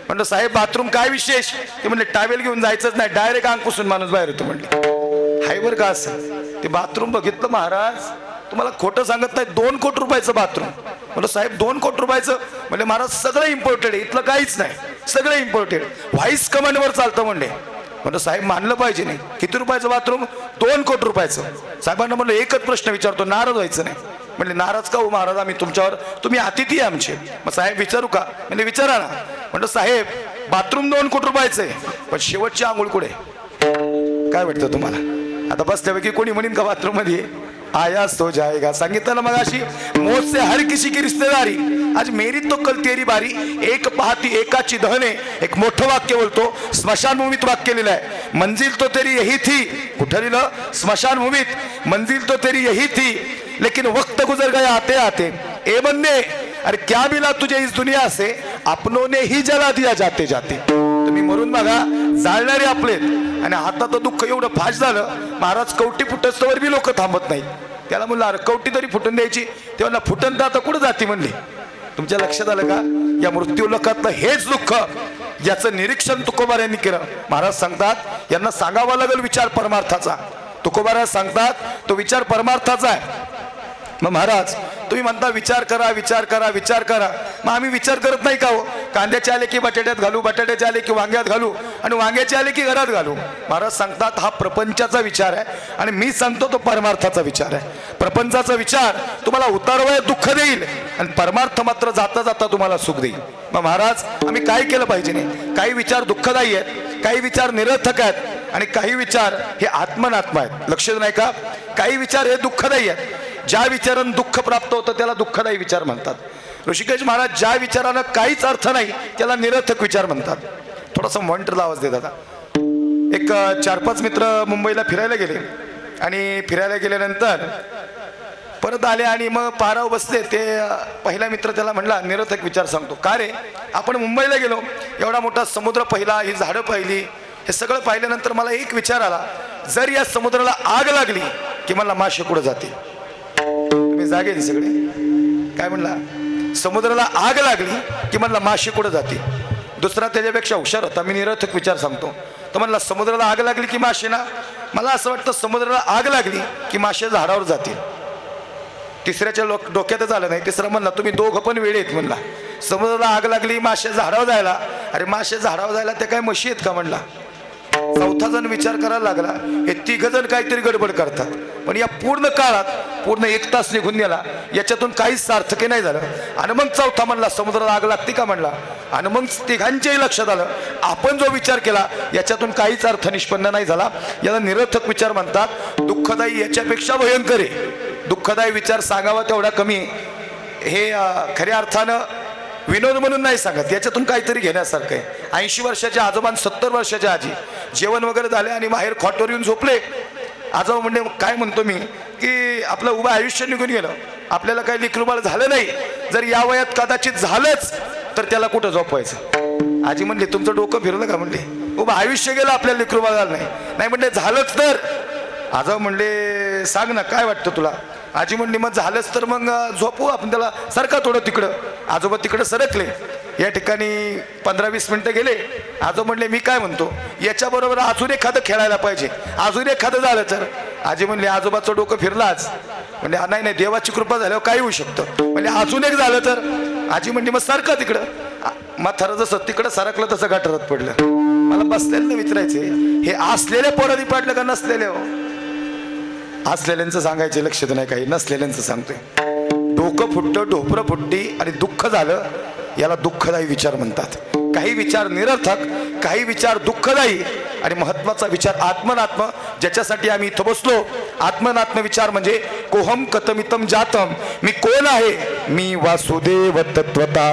Speaker 1: म्हणलं साहेब बाथरूम काय विशेष? ते म्हणले टावेल घेऊन जायचंच नाही, डायरेक्ट अंग पुसून माणूस बाहेर होतो म्हणले. हाय बरं का असं? ते बाथरूम बघितलं महाराज, तुम्हाला खोटं सांगत नाही, 2 कोटी रुपयाचं बाथरूम. म्हणलं साहेब 2 कोटी रुपयाचं? म्हणजे महाराज सगळं इम्पोर्टेड आहे, इथलं काहीच नाही, सगळं इम्पोर्टेड. व्हाईस कमांडवर चालतं म्हणले. म्हणलं साहेब मानलं पाहिजे नाही. किती रुपयाचं बाथरूम? 2 कोटी रुपयाचं. साहेबांना म्हणलं एकच प्रश्न विचारतो, नाराज व्हायचं नाही. म्हणले नाराज का हो महाराज, आम्ही तुमच्यावर, तुम्ही अतिथी आहे आमचे. मग साहेब विचारू का? म्हणजे विचारा ना. म्हणलं साहेब बाथरूम 2 कोटी रुपयाचं आहे, पण शेवटची आंघोळ कुठे? काय वाटतं तुम्हाला? आता बसल्यापैकी कोणी म्हणेन का बाथरूम मध्ये आया सो जाएगा? सांगितलं ना मग अशी, मौत से हर किसी की रिश्तेदारी, आज मेरी तो कल तेरी बारी, एक पाहती एकाची दहने. एक मोठं वाक्य बोलतो, स्मशानभूमीत वाक्य लिहिलं आहे, मंजिल तो तेरी यही थी. कुठं लिहिलं? स्मशानभूमीत. मंजिल तो तेरी यही थी लेकिन वक्त गुजर गया आते आते. ए बंदे, अरे क्या मिला तुझे इस दुनिया से, अपनों ने ही जला दिया जाते जाते. तुम्ही मरून बघा, जाळणारे आपलेत. आणि आता तर दुःख एवढं फास्ट झालं, महाराज कवटी फुटस्तवर बी लोक थांबत नाही. त्याला म्हणलं अरे कवटी तरी फुटून द्यायची, तेव्हा फुटन तर आता कुठं जाती म्हणली. तुमच्या लक्षात आलं का? या मृत्यू लोकातलं हेच दुःख, याचं निरीक्षण तुकोबारायांनी केलं. महाराज सांगतात यांना सांगावा लागेल विचार परमार्थाचा. तुकोबाराय सांगतात तो विचार परमार्थाचा आहे. मग महाराज तुम्ही म्हणता विचार करा विचार करा विचार करा, मग आम्ही विचार करत नाही का हो? कांद्याचे आले की बटाट्यात घालू, बटाट्याचे आले की वांग्यात घालू, आणि वांग्याचे आले की घरात घालू. महाराज सांगतात हा प्रपंचाचा विचार आहे, आणि मी सांगतो तो परमार्थाचा विचार आहे. प्रपंचाचा विचार तुम्हाला उतारवयात दुःख देईल, आणि परमार्थ मात्र जाता जाता तुम्हाला सुख देईल. मग महाराज आम्ही काय केलं पाहिजे? नाही, काही विचार दुःखदायी आहेत, काही विचार निरर्थक आहेत, आणि काही विचार हे आत्मनात्मा आहेत. लक्ष नाही का? काही विचार हे दुःखदायी आहेत. ज्या विचारानं दुःख प्राप्त होतं त्याला दुःखदायी विचार म्हणतात. ऋषिकेश महाराज ज्या विचारानं काहीच अर्थ नाही त्याला निरर्थक विचार म्हणतात. थोडासा मॉनिटरला आवाज देत आता. एक 4-5 मित्र मुंबईला फिरायला गेले, आणि फिरायला गेल्यानंतर परत आले, आणि मग पाराव बसले. ते पहिला मित्र त्याला म्हणला निरर्थक विचार सांगतो. का रे? आपण मुंबईला गेलो, एवढा मोठा समुद्र पाहिला, ही झाडं पाहिली, हे सगळं पाहिल्यानंतर मला एक विचार आला, जर या समुद्राला आग लागली की मला मासे कुठं जातील? तुम्ही जागे सगळे? काय म्हणला? समुद्राला आग लागली की म्हणला मासे कुठं जातील? दुसरा त्याच्यापेक्षा हुशार होता, मी निरर्थक विचार सांगतो. तो म्हणला समुद्राला आग लागली की मासे ना, मला असं वाटतं समुद्राला आग लागली की मासे झाडावर जातील. तिसऱ्याच्या डोक्यातच आलं नाही. तिसरा म्हणला तुम्ही दोघं पण वेळ येत. म्हणला समुद्राला आग लागली मासे झाडावर जायला, अरे मासे झाडावर जायला ते काय म्हशी आहेत का? म्हणला. चौथा जण विचार करायला लागला, हे 3 जण काहीतरी गडबड करतात. पण या पूर्ण काळात पूर्ण 1 तास निघून गेला, याच्यातून काहीच सार्थकी नाही झालं. आणि मग चौथा म्हणला समुद्राला आग लागते का? म्हणला. आणि मग तिघांच्याही लक्षात आलं आपण जो विचार केला याच्यातून काहीच अर्थ निष्पन्न नाही झाला. याला निरर्थक विचार म्हणतात. दुःखदायी याच्यापेक्षा भयंकर आहे. दुःखदायी विचार सांगावा तेवढा कमी आहे. हे खऱ्या अर्थानं विनोद म्हणून नाही सांगत, याच्यातून काहीतरी घेण्यासारखं आहे. 80 वर्षाच्या आजोबा, 70 वर्षाच्या आजी जेवण वगैरे झाले आणि बाहेर खॉटवर येऊन झोपले. आजोबा म्हणले काय म्हणतो मी की आपलं उभं आयुष्य निघून गेलं, आपल्याला काही लेकरूबाळ झालं नाही, जर या वयात कदाचित झालंच तर त्याला कुठं झोपवायचं? आजी म्हणली तुमचं डोकं फिरलं का? म्हणले उभं आयुष्य गेलं आपल्याला लेकरूबाळ झालं नाही. नाही म्हणले झालंच तर. आजोबा म्हणले सांग ना काय वाटतं तुला? आजी म्हणली मग झालंच तर मग झोपू आपण त्याला, सारखा थोडं तिकडं. आजोबा तिकडं सरकले. या ठिकाणी 15-20 मिनिटं गेले. आजोबा म्हणले मी काय म्हणतो, याच्याबरोबर अजून एखादं खेळायला पाहिजे, अजून एखादं झालं तर. आजी म्हणली आजोबाचं डोकं फिरलाच. म्हणजे नाही नाही देवाची कृपा झाल्यावर काय होऊ शकतं. म्हणजे अजून एक झालं तर. आजी म्हणली मग सारखं तिकडं. म्हातारं जसं तिकडं सरकलं तसं गटारात पडलं. मला बसलेलं विचारायचे हे असलेल्या पोरांनी पडलं का नसलेले? हो असलेल्यांचं सांगायचे लक्षात नाही, काही नसलेल्यांचं सांगतोय. डोकं फुटतं, ढोपरं फुटती आणि दुःख झालं, याला दुःखदायी विचार म्हणतात. काही विचार निरर्थक, काही विचार दुःखदायी, आणि महत्वाचा विचार आत्मनात्म, ज्याच्यासाठी आम्ही इथं बसलो. आत्मनात्म विचार म्हणजे कोहम कथमितम जातम, मी कोण आहे? मी वासुदेव तत्वता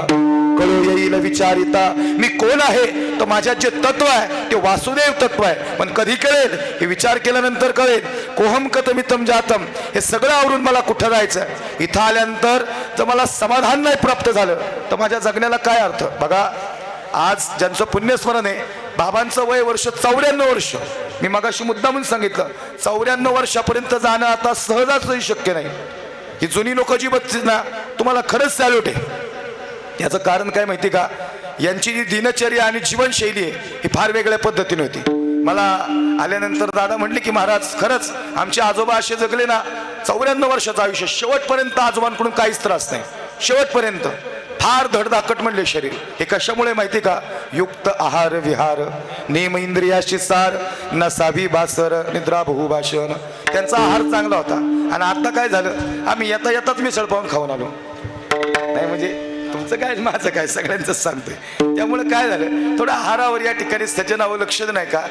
Speaker 1: कळो येईल विचारिता. मी कोण आहे? तर माझ्यात जे तत्व आहे ते वासुदेव तत्व आहे. पण कधी कळेल? हे विचार केल्यानंतर कळेल. कोहम कथमितम जातम, हे सगळं आवरून मला कुठं जायचं? इथं आल्यानंतर जर मला समाधान नाही प्राप्त झालं तर माझ्या जगण्याला काय अर्थ? बघा आज ज्यांचं पुण्यस्मरण आहे, बाबांचं वय वर्ष 94 वर्ष. मी मगाशी मुद्दामून सांगितलं 94 वर्षापर्यंत जाणं आता सहजाचही शक्य नाही. ही जुनी लोक जी बसतील ना, तुम्हाला खरंच सॅल्यूट आहे. याचं कारण काय माहिती का? यांची जी दिनचर्या आणि जीवनशैली आहे ही फार वेगळ्या पद्धतीने होती. मला आल्यानंतर दादा म्हणले की महाराज खरंच आमचे आजोबा असे जगले ना, 94 वर्षाचं आयुष्य, शेवटपर्यंत आजोबांकडून काहीच त्रास नाही, शेवटपर्यंत. फार धडधाकट म्हणले शरीर. हे कशामुळे माहिती का? युक्त आहार विहार, नेम इंद्रियाशी सार, नसावी बासर, निद्रा बहुभाषण. त्यांचा आहार चांगला होता. आणि आता काय झालं, आम्ही येता येताच मिसळ पाहून खाऊन आलो. नाही म्हणजे तुमचं काय माझं काय सगळ्यांचंच सांगतोय. त्यामुळे काय झालं, थोडं आहारावर या ठिकाणी सज्जनावं लक्ष नाही का.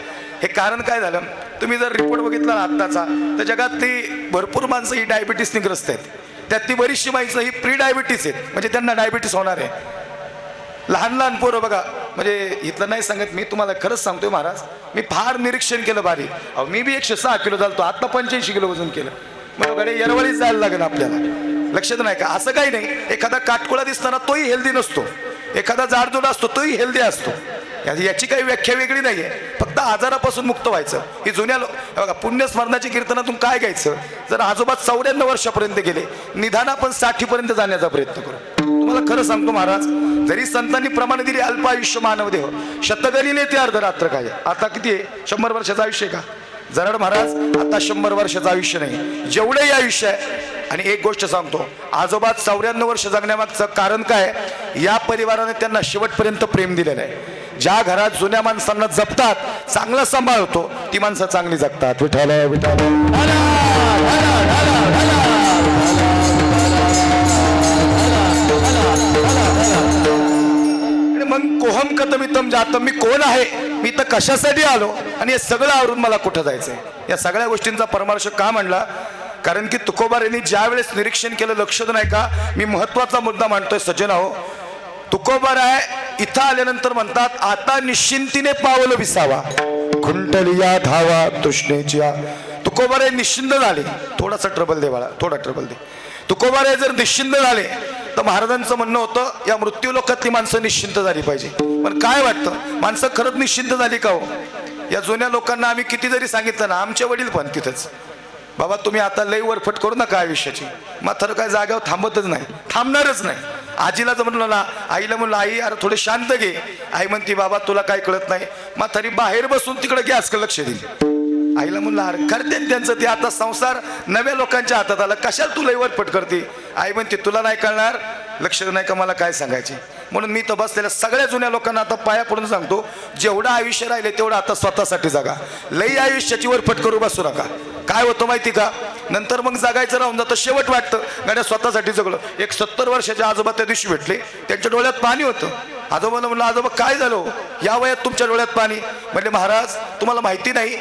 Speaker 1: हे कारण काय झालं, तुम्ही जर रिपोर्ट बघितला ना आत्ताचा, तर जगातली भरपूर माणसं ही डायबिटीसने ग्रस्त आहेत. त्यातली बरीचशी माणसं ही प्री डायबिटीस आहेत, म्हणजे त्यांना डायबिटीस होणार आहे. लहान लहान पोरं बघा, म्हणजे इथलं नाही सांगत मी तुम्हाला, खरंच सांगतोय महाराज, मी फार निरीक्षण केलं बारीक. अहो मी बी 106 किलो झालतो, आता 85 किलो वजन केलं. मग कडे येरवळीच जायला लागेल आपल्याला. लक्षात नाही का? असं काही नाही, एखादा काटकोळा दिसताना तोही हेल्दी नसतो, एखादा जाडजूड असतो तोही हेल्दी असतो. याची काही व्याख्या वेगळी नाहीये. फक्त आजारापासून मुक्त व्हायचं. ही जुन्या बघा, पुण्यस्मरणाची कीर्तनातून काय घ्यायचं, जर आजोबा 94 वर्षापर्यंत गेले, निदान आपण 60 पर्यंत जाण्याचा प्रयत्न करू. तुम्हाला खरं सांगतो महाराज, जरी संतांनी प्रमाण दिली अल्प आयुष्य मानव देह, शतगणिले ते अर्धरात्र काय. आता किती आहे, 100 वर्षाचं आयुष्य आहे का? जराड महाराज, आता 100 वर्षाचं आयुष्य नाही, जेवढंही आयुष्य आहे. आणि एक गोष्ट सांगतो, आजोबा 94 वर्ष जगण्यामागचं कारण काय, या परिवाराने त्यांना शेवटपर्यंत प्रेम दिलेलं आहे. ज्या घरात जुन्या माणसांना जपतात, चांगला सांभाळ होतो, ती माणसं चांगली जगतात. विठ्ठल विठ्ठल. मग कोहम कथमितम जातम, मी कोण आहे, मी तर कशासाठी आलो, आणि हे सगळं आवरून मला कुठं जायचंय. या सगळ्या गोष्टींचा परामर्श का म्हणला, कारण की तुकोबार यांनी ज्या वेळेस निरीक्षण केलं, लक्षात नाही का, मी महत्वाचा मुद्दा मांडतोय सज्जन हो. तुकोबार आहे इथं आल्यानंतर म्हणतात, आता निश्चिंतीने पावलं विसावा, खुंटलिया धावा तृष्णेच्या. तुकोबार निश्चिंत झाले, थोडासा ट्रबल दे बाळा, थोडा ट्रबल दे. तुकोबार जर निश्चिंत झाले तर महाराजांचं म्हणणं होतं, या मृत्यू लोकातली माणसं निश्चिंत झाली पाहिजे. पण काय वाटतं, माणसं खरंच निश्चिंत झाली का हो? या जुन्या लोकांना आम्ही किती जरी सांगितलं ना, आमचे वडील पण तिथंच, बाबा तुम्ही आता लई वरफट करू नका आयुष्याची. मात्र काय जाग्यावर थांबतच नाही, थांबणारच नाही. आजीला जर म्हणलं ना, आईला म्हणलं, आई अरे थोडे शांत घे. आई म्हणती, बाबा तुला काय कळत नाही. म्हातारी बाहेर बसून तिकडे गॅसकडे लक्ष देईल. आईला म्हणलं, अरे करते त्यांचं ते, आता संसार नव्या लोकांच्या हातात आला, कशाला तू लई वरफट करते. आई म्हणते, तुला नाही कळणार, लक्ष नाही का मला काय सांगायचे. म्हणून मी तर बसलेल्या सगळ्या जुन्या लोकांना आता पाया पडून सांगतो, जेवढं आयुष्य राहिले तेवढं आता स्वतःसाठी जगा. लई आयुष्याची वरफट करू बसू नका. काय होतं माहिती का, नंतर मग जगायचं राहून जातं. शेवट वाटतं गाड्या स्वतःसाठी जगलं. एक 70 वर्षाचे आजोबा त्या दिवशी भेटले, त्यांच्या डोळ्यात पाणी होतं. आजोबाला म्हणलं, आजोबा काय झालं, या वयात तुमच्या डोळ्यात पाणी. म्हणजे महाराज तुम्हाला माहिती नाही,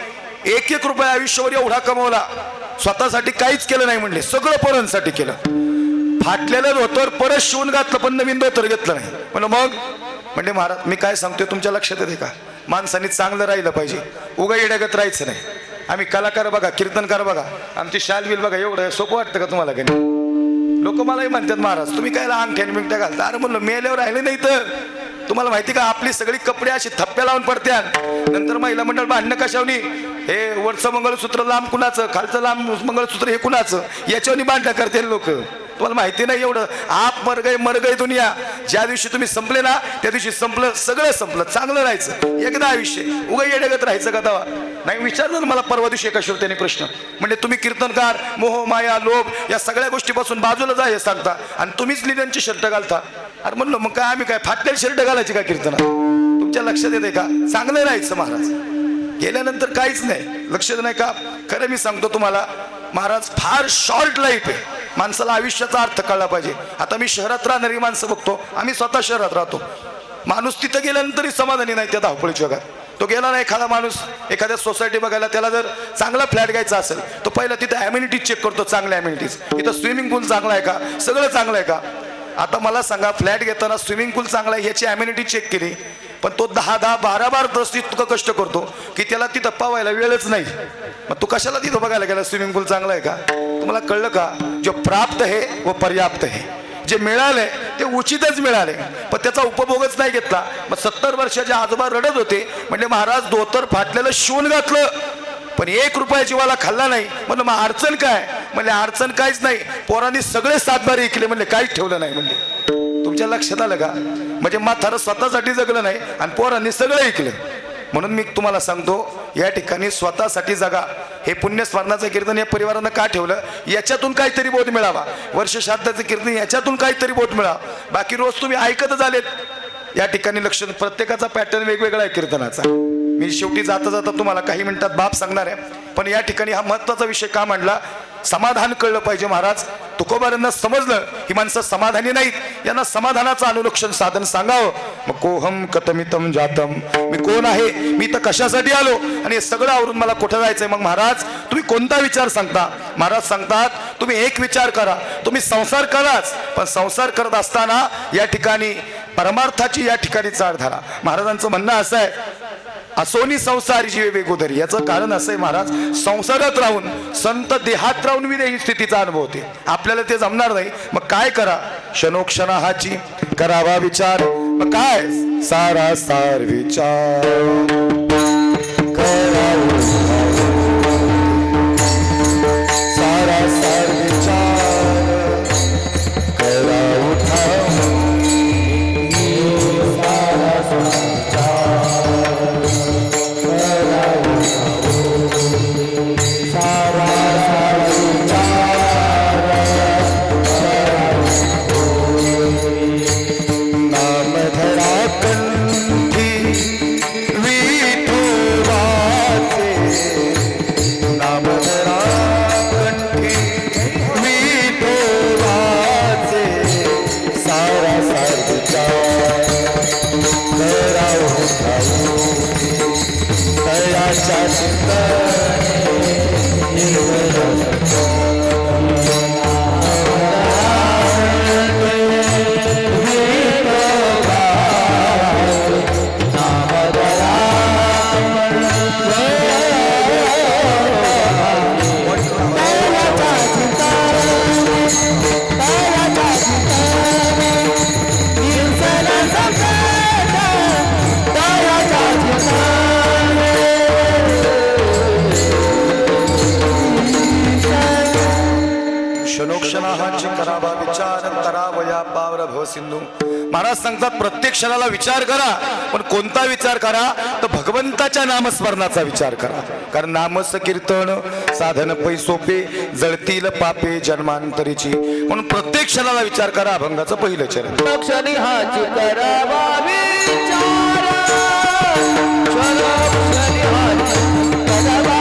Speaker 1: 1-1 रुपया आयुष्यावर एवढा कमवला, स्वतःसाठी काहीच केलं नाही. म्हणले सगळं पोरांसाठी केलं. फाटलेलं धोतर परत शिवून घातलं, पण नवीन धोतर घेतलं नाही. म्हणलं मग, म्हणजे महाराज मी काय सांगतोय तुमच्या लक्षात येते का, माणसाने चांगलं राहिलं पाहिजे, उगा येड्यागत राहायचं नाही. आम्ही कलाकार बघा, कीर्तनकार बघा, आमची शाल बिल बघा, एवढं सोपं वाटतं का तुम्हाला? काही लोक मलाही म्हणतात, महाराज तुम्ही काय अंगठ्याने बिंगट्या घालता. अरे म्हणलं मेल्यावर राहिले नाही तर. तुम्हाला माहिती का, आपली सगळी कपडे अशी थप्प्या लावून पडत्यात. नंतर महिला मंडळ भांडणं कशावनी, हे वरचं मंगळसूत्र लांब कुणाचं, खालचं लांब मंगळसूत्र हे कुणाचं, याच्यावनी भांडणं करते लोक. तुम्हाला माहिती नाही एवढं, आप मर गई दुनिया. ज्या दिवशी तुम्ही संपले ना, त्या दिवशी संपलं, सगळं संपलं. चांगलं राहायचं, एकदा आयुष्य, उगा येड्यागत राहायचं का तवा नाही. विचारलं मला परवा दिवशी एका श्रोत्याने प्रश्न, म्हणजे तुम्ही कीर्तनकार, मोह माया लोभ या सगळ्या गोष्टीपासून बाजूला जा हे सांगता, आणि तुम्हीच लिड्यांची शर्ट घालता. अरे म्हणलं मग काय, आम्ही काय फाटलेली शर्ट घालायची का कीर्तनात? तुमच्या लक्षात येते का, चांगलं राहायचं महाराज. गेल्यानंतर काहीच नाही, लक्षात नाही का. खरं मी सांगतो तुम्हाला महाराज, फार शॉर्ट लाईफ आहे. माणसाला आयुष्याचा अर्थ कळला पाहिजे. आता मी शहरात राहणारी माणसं बघतो, आम्ही स्वतः शहरात राहतो. माणूस तिथं गेल्यानंतरही समाधानी नाही त्या धावपळीच्या जगात. तो गेला ना एखादा माणूस एखाद्या सोसायटी बघायला, त्याला जर चांगला फ्लॅट घ्यायचा असेल तो पहिला तिथं ॲम्युनिटीज चेक करतो, चांगल्या ॲम्युनिटीज. इथं स्विमिंग पूल चांगला आहे का, सगळं चांगलं आहे का. आता मला सांगा, फ्लॅट घेताना स्विमिंग पूल चांगला आहे याची ॲम्युनिटी चेक केली, पण तो 10-10, 12-12 तास इतकं कष्ट करतो की त्याला तिथं पावायला वेळच नाही. मग तू कशाला तिथं बघायला गेला स्विमिंग पूल चांगला आहे का. तुम्हाला कळलं का, जो प्राप्त है व पर्याप्त है, जे मिळाले ते उचितच मिळाले, पण त्याचा उपभोगच नाही घेतला. मग 70 वर्षाचे आजोबा रडत होते, म्हणजे महाराज धोतर फाटलेलं शिवून घातलं, पण 1 रुपया जीवाला खाल्ला नाही. म्हणलं मग अडचण काय, म्हणजे अडचण काहीच नाही, पोरांनी सगळे 7 बारे ऐकले, म्हणले काहीच ठेवलं नाही. म्हणले तुमच्या लक्षात आलं का, म्हणजे म्हातारं स्वतःसाठी जगलं नाही आणि पोरांनी सगळं ऐकलं. म्हणून मी तुम्हाला सांगतो, या ठिकाणी स्वतःसाठी जगा. हे पुण्यस्मरणाचं कीर्तन या परिवारानं का ठेवलं, याच्यातून काहीतरी बोध मिळावा. वर्ष श्राद्धाचं कीर्तन याच्यातून काहीतरी बोध मिळावा. बाकी रोज तुम्ही ऐकतच आलेत. या ठिकाणी लक्ष, प्रत्येकाचा पॅटर्न वेगवेगळा आहे कीर्तनाचा. मी शेवटी जाता जाता तुम्हाला काही मिनिटात बाप सांगणार आहे, पण या ठिकाणी हा महत्त्वाचा विषय का मांडला, समाधान कळलं पाहिजे. महाराज तुकोबारांना समजलं ही माणसं समाधानी नाहीत, यांना समाधानाचं अनुलक्षण साधन सांगावं. मग कोहम कतमितम जातम, मी कोण आहे, मी तर कशासाठी आलो आणि हे सगळं आवरून मला कुठं जायचंय. मग महाराज तुम्ही कोणता विचार सांगता. महाराज सांगतात तुम्ही एक विचार करा, तुम्ही संसार कराच, पण संसार करत असताना या ठिकाणी परमार्थाची या ठिकाणी चाल धरा. महाराजांचं म्हणणं असं आहे, असोनी संसार जीवे वेगोदरी. याचं कारण असं आहे महाराज, संसारात राहून संत देहात राहून विदेही स्थितीचा अनुभव होते. आपल्याला ते जमणार नाही. मग काय करा, क्षणोक्षणाची करावा विचार. मग काय, सारा सार विचार करावा, सारा सार विचार करा उठाव, सारा सार करावा विचार करावया पावर भव सिंधू. महाराज सांगतात प्रत्येक क्षणाला विचार करा, पण कोणता विचार करा, तर भगवंताच्या नामस्मरणाचा विचार करा. कारण नामस कीर्तन साधन पै सोपे, जळतील पापे जन्मांतरीची. म्हणून प्रत्येक क्षणाला विचार करा. अभंगाचं पहिलं चरण,
Speaker 2: क्षणी हाची करावा विचार, क्षणी हाची करावा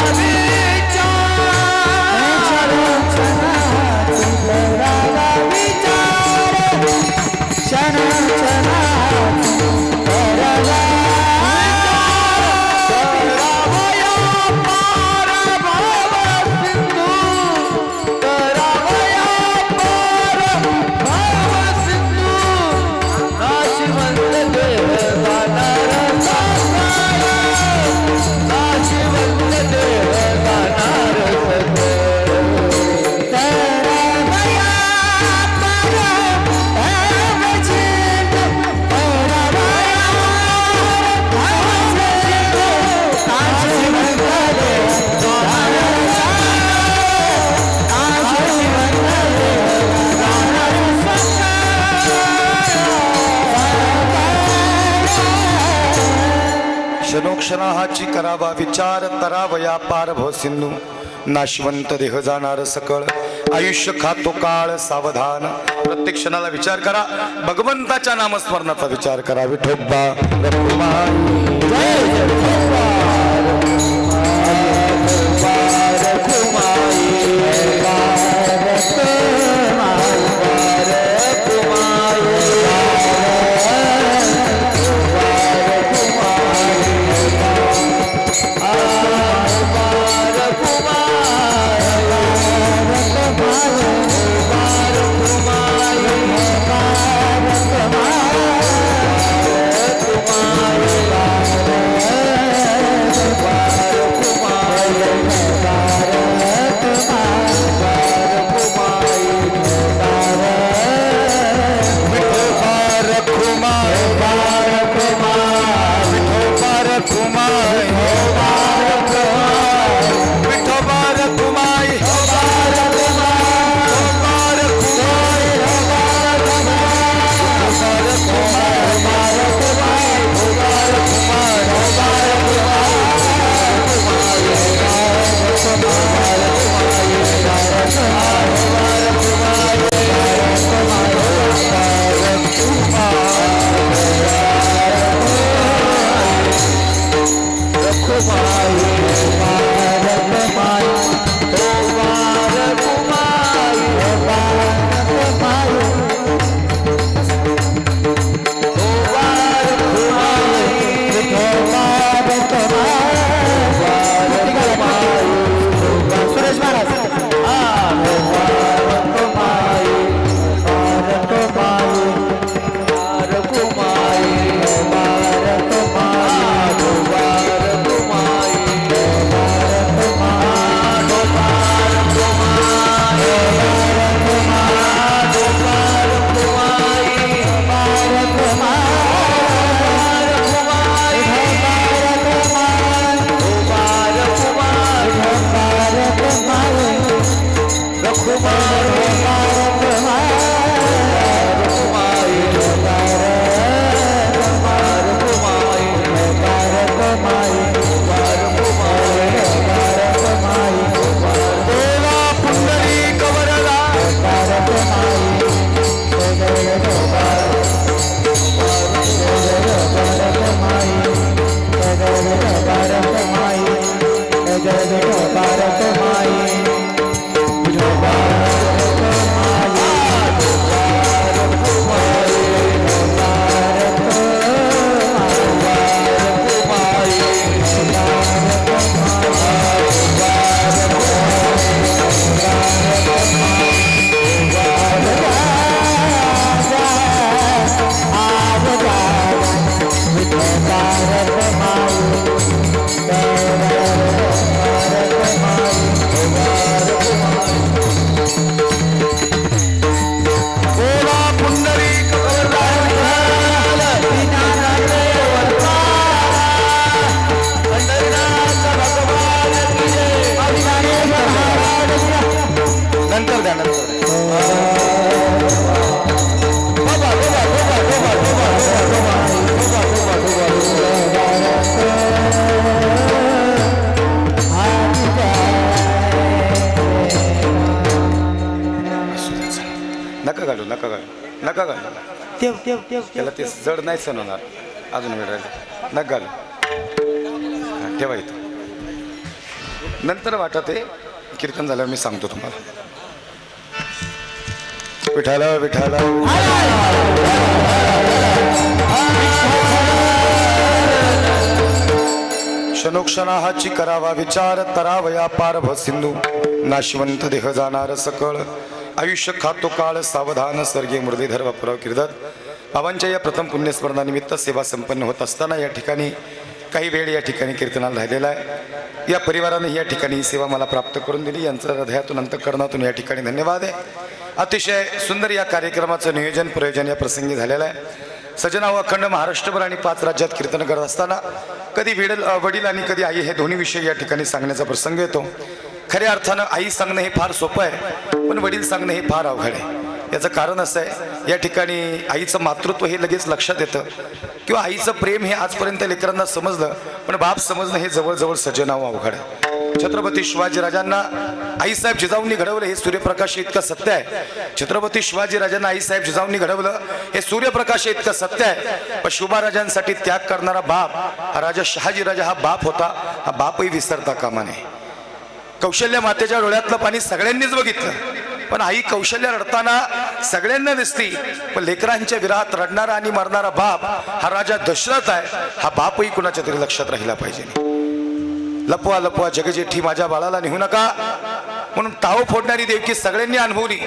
Speaker 1: क्षणोक्षणाची करावा विचार तरावया पार भव सिंधू. नाशवंत देह जाणार सकळ, आयुष्य खातो काळ सावधान. प्रत्येक क्षणाला विचार करा, भगवंताच्या नामस्मरणाचा विचार करा. विठोबा नका घालू नका घालू नका घालू
Speaker 2: ठेव ठेव ठेव
Speaker 1: त्याला ते जड नाही सण होणार अजून वेळ राहिले नका घालू ठेवा इथं नंतर वाटत ते कीर्तन झाल्यावर मी सांगतो तुम्हाला विठाला विठाला क्षणोक्षणाहाची करावा विचार तरावया पारभ सिंधू नाशिवंत देह जाणार सकळ आयुष्य खातो काळ सावधान स्वर्गीय मुरलीधर बापूराव किर्दत बाबांच्या या प्रथम पुण्यस्मरणानिमित्त सेवा संपन्न होत असताना या ठिकाणी काही वेळ या ठिकाणी कीर्तनाला राहिलेला आहे. या परिवाराने या ठिकाणी ही सेवा मला प्राप्त करून दिली. यांचं हृदयातून अंतःकरणातून या ठिकाणी धन्यवाद आहे. अतिशय सुंदर या कार्यक्रमाचं नियोजन प्रयोजन या प्रसंगी झालेलं आहे. सजनाव अखंड महाराष्ट्रभर आणि 5 राज्यात कीर्तन करत असताना कधी वडील आणि कधी आई हे दोन्ही विषय या ठिकाणी सांगण्याचा प्रसंग येतो. खऱ्या अर्थानं आई सांगणं हे फार सोपं आहे, पण वडील सांगणं हे फार अवघड आहे. याचं कारण असं आहे, या ठिकाणी आईचं मातृत्व हे लगेच लक्षात येतं किंवा आईचं प्रेम हे आजपर्यंत लेकरांना समजलं, पण बाप समजणं हे जवळजवळ सजनावं अवघड आहे. छत्रपती शिवाजीराजांना आईसाहेब जिजाऊंनी घडवलं हे सूर्यप्रकाश इतकं सत्य आहे. छत्रपती शिवाजीराजांना आईसाहेब जिजाऊंनी घडवलं हे सूर्यप्रकाश इतकं सत्य आहे. पण शिवराजांसाठी त्याग करणारा बाप हा राजा शहाजीराजा हा बाप होता. हा बापही विसरता कामा नये. कौशल्य मातेच्या डोळ्यातलं पाणी सगळ्यांनीच बघितलं, पण आई कौशल्य रडताना सगळ्यांना दिसती, पण लेकरांच्या विरात रडणारा आणि मरणारा बाप हा राजा दशरथ आहे. हा बापही कुणाच्या तरी लक्षात राहिला पाहिजे. लपवा लपवा जगजेठी माझ्या बाळाला नेऊ नका म्हणून ताव फोडणारी देवकी सगळ्यांनी अनुभवली.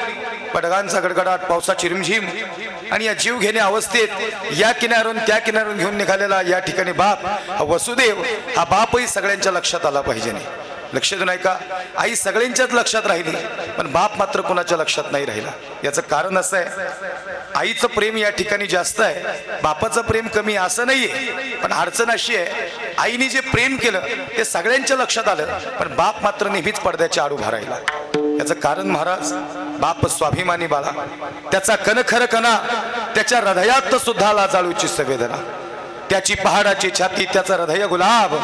Speaker 1: पडगांचा गडगडाट, पावसाची रिमझिम आणि या जीव घेण्या अवस्थेत या किनारून त्या किनारून घेऊन निघालेला या ठिकाणी बाप हा वसुदेव हा बापही सगळ्यांच्या लक्षात आला पाहिजे. नाही लक्ष देऊ नाही का? आई सगळ्यांच्याच लक्षात राहिली, पण बाप मात्र कोणाच्या लक्षात नाही राहिला. याचं कारण असं आहे, आईचं प्रेम या ठिकाणी जास्त आहे, बापाचं प्रेम कमी असं नाहीये. पण अडचण अशी आहे, आईने जे प्रेम केलं ते सगळ्यांच्या लक्षात आलं, पण बाप मात्र नेहमीच पडद्याच्या आड उभा राहिला. याचं कारण महाराज, बाप स्वाभिमानी बाळा, त्याचा कणखर कणा त्याच्या हृदयात सुद्धा लाजाळूची संवेदना, त्याची पहाडाची छाती, त्याचा हृदय गुलाब,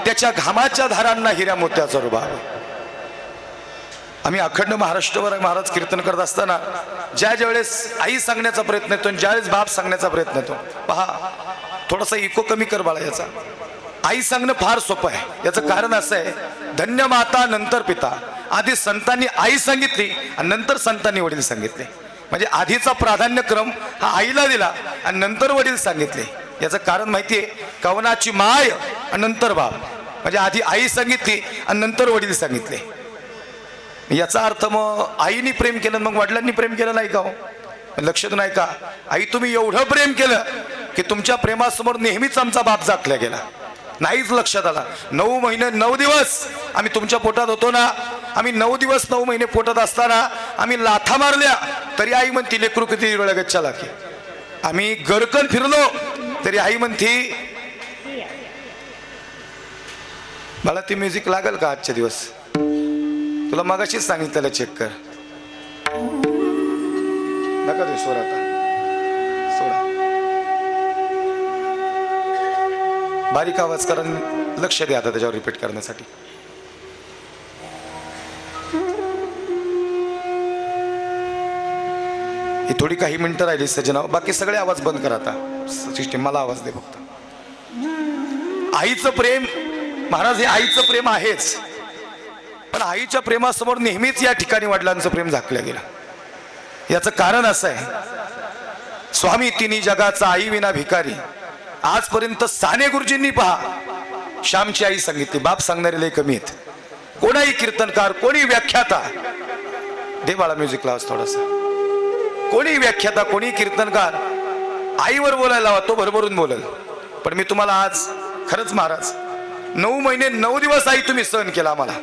Speaker 1: त्याच्या घामाच्या धारांना हिऱ्या मोत्याचा रुबाब. आम्ही अखंड महाराष्ट्रभर महाराज कीर्तन करत असताना ज्या वेळेस आई सांगण्याचा प्रयत्न येतो, ज्यावेळेस बाप सांगण्याचा प्रयत्न येतो, पहा थोडासा इको कमी कर बाळा याचा. आई सांगणं फार सोपं आहे. याचं कारण असं आहे, धन्य माता नंतर पिता. आधी संतांनी आई सांगितली आणि नंतर संतांनी वडील सांगितले. म्हणजे आधीचा प्राधान्यक्रम हा आईला दिला आणि नंतर वडील सांगितले. याचं कारण माहितीये, कवनाची माय आणि नंतर बाप. म्हणजे आधी आई सांगितली आणि नंतर वडील सांगितले. याचा अर्थ मग आईने प्रेम केलं मग वडिलांनी प्रेम केलं नाही का हो? लक्षात नाही का? आई तुम्ही एवढं प्रेम केलं की तुमच्या प्रेमासमोर नेहमीच आमचा बाप झाकला गेला. नाहीच लक्षात आला. 9 महिने 9 दिवस आम्ही तुमच्या पोटात होतो ना, आम्ही 9 दिवस 9 महिने पोटात असताना आम्ही लाथा मारल्या तरी आई म्हणती लेकरू किती वेळा चला की. आम्ही गरकन फिरलो तरी आई म्हणती मला ती म्युझिक लागेल का आजच्या दिवस? तुला मगाशीच सांगितलेलं चेक कर. नका दे सोड आता, सोडा. बारीक आवाज करा, लक्ष द्या आता त्याच्यावर रिपीट करण्यासाठी. ही थोडी काही मिनिटं राहिली सजना, बाकी सगळे आवाज बंद करा आता. सिस्टीम मला आवाज दे फक्त. आईचं प्रेम महाराज, हे आईचं प्रेम आहेच, पण आईच्या प्रेमासमोर नेहमीच या ठिकाणी वडिलांचं प्रेम झाकलं गेलं. याचं कारण असं आहे, स्वामी तिन्ही जगाचा आई विना भिकारी. आजपर्यंत साने गुरुजींनी पहा श्यामची आई सांगितली, बाप सांगणारे लय कमी आहेत. कोणाही कीर्तनकार, कोणी व्याख्याता, दे बाळा म्युझिक लावस थोडासा, कोणी व्याख्याता, कोणी कीर्तनकार आईवर बोलायला हवा, तो भरभरून बोलल. पण मी तुम्हाला आज खरंच महाराज, 9 महिने 9 दिवस आई तुम्ही सहन केला आम्हाला.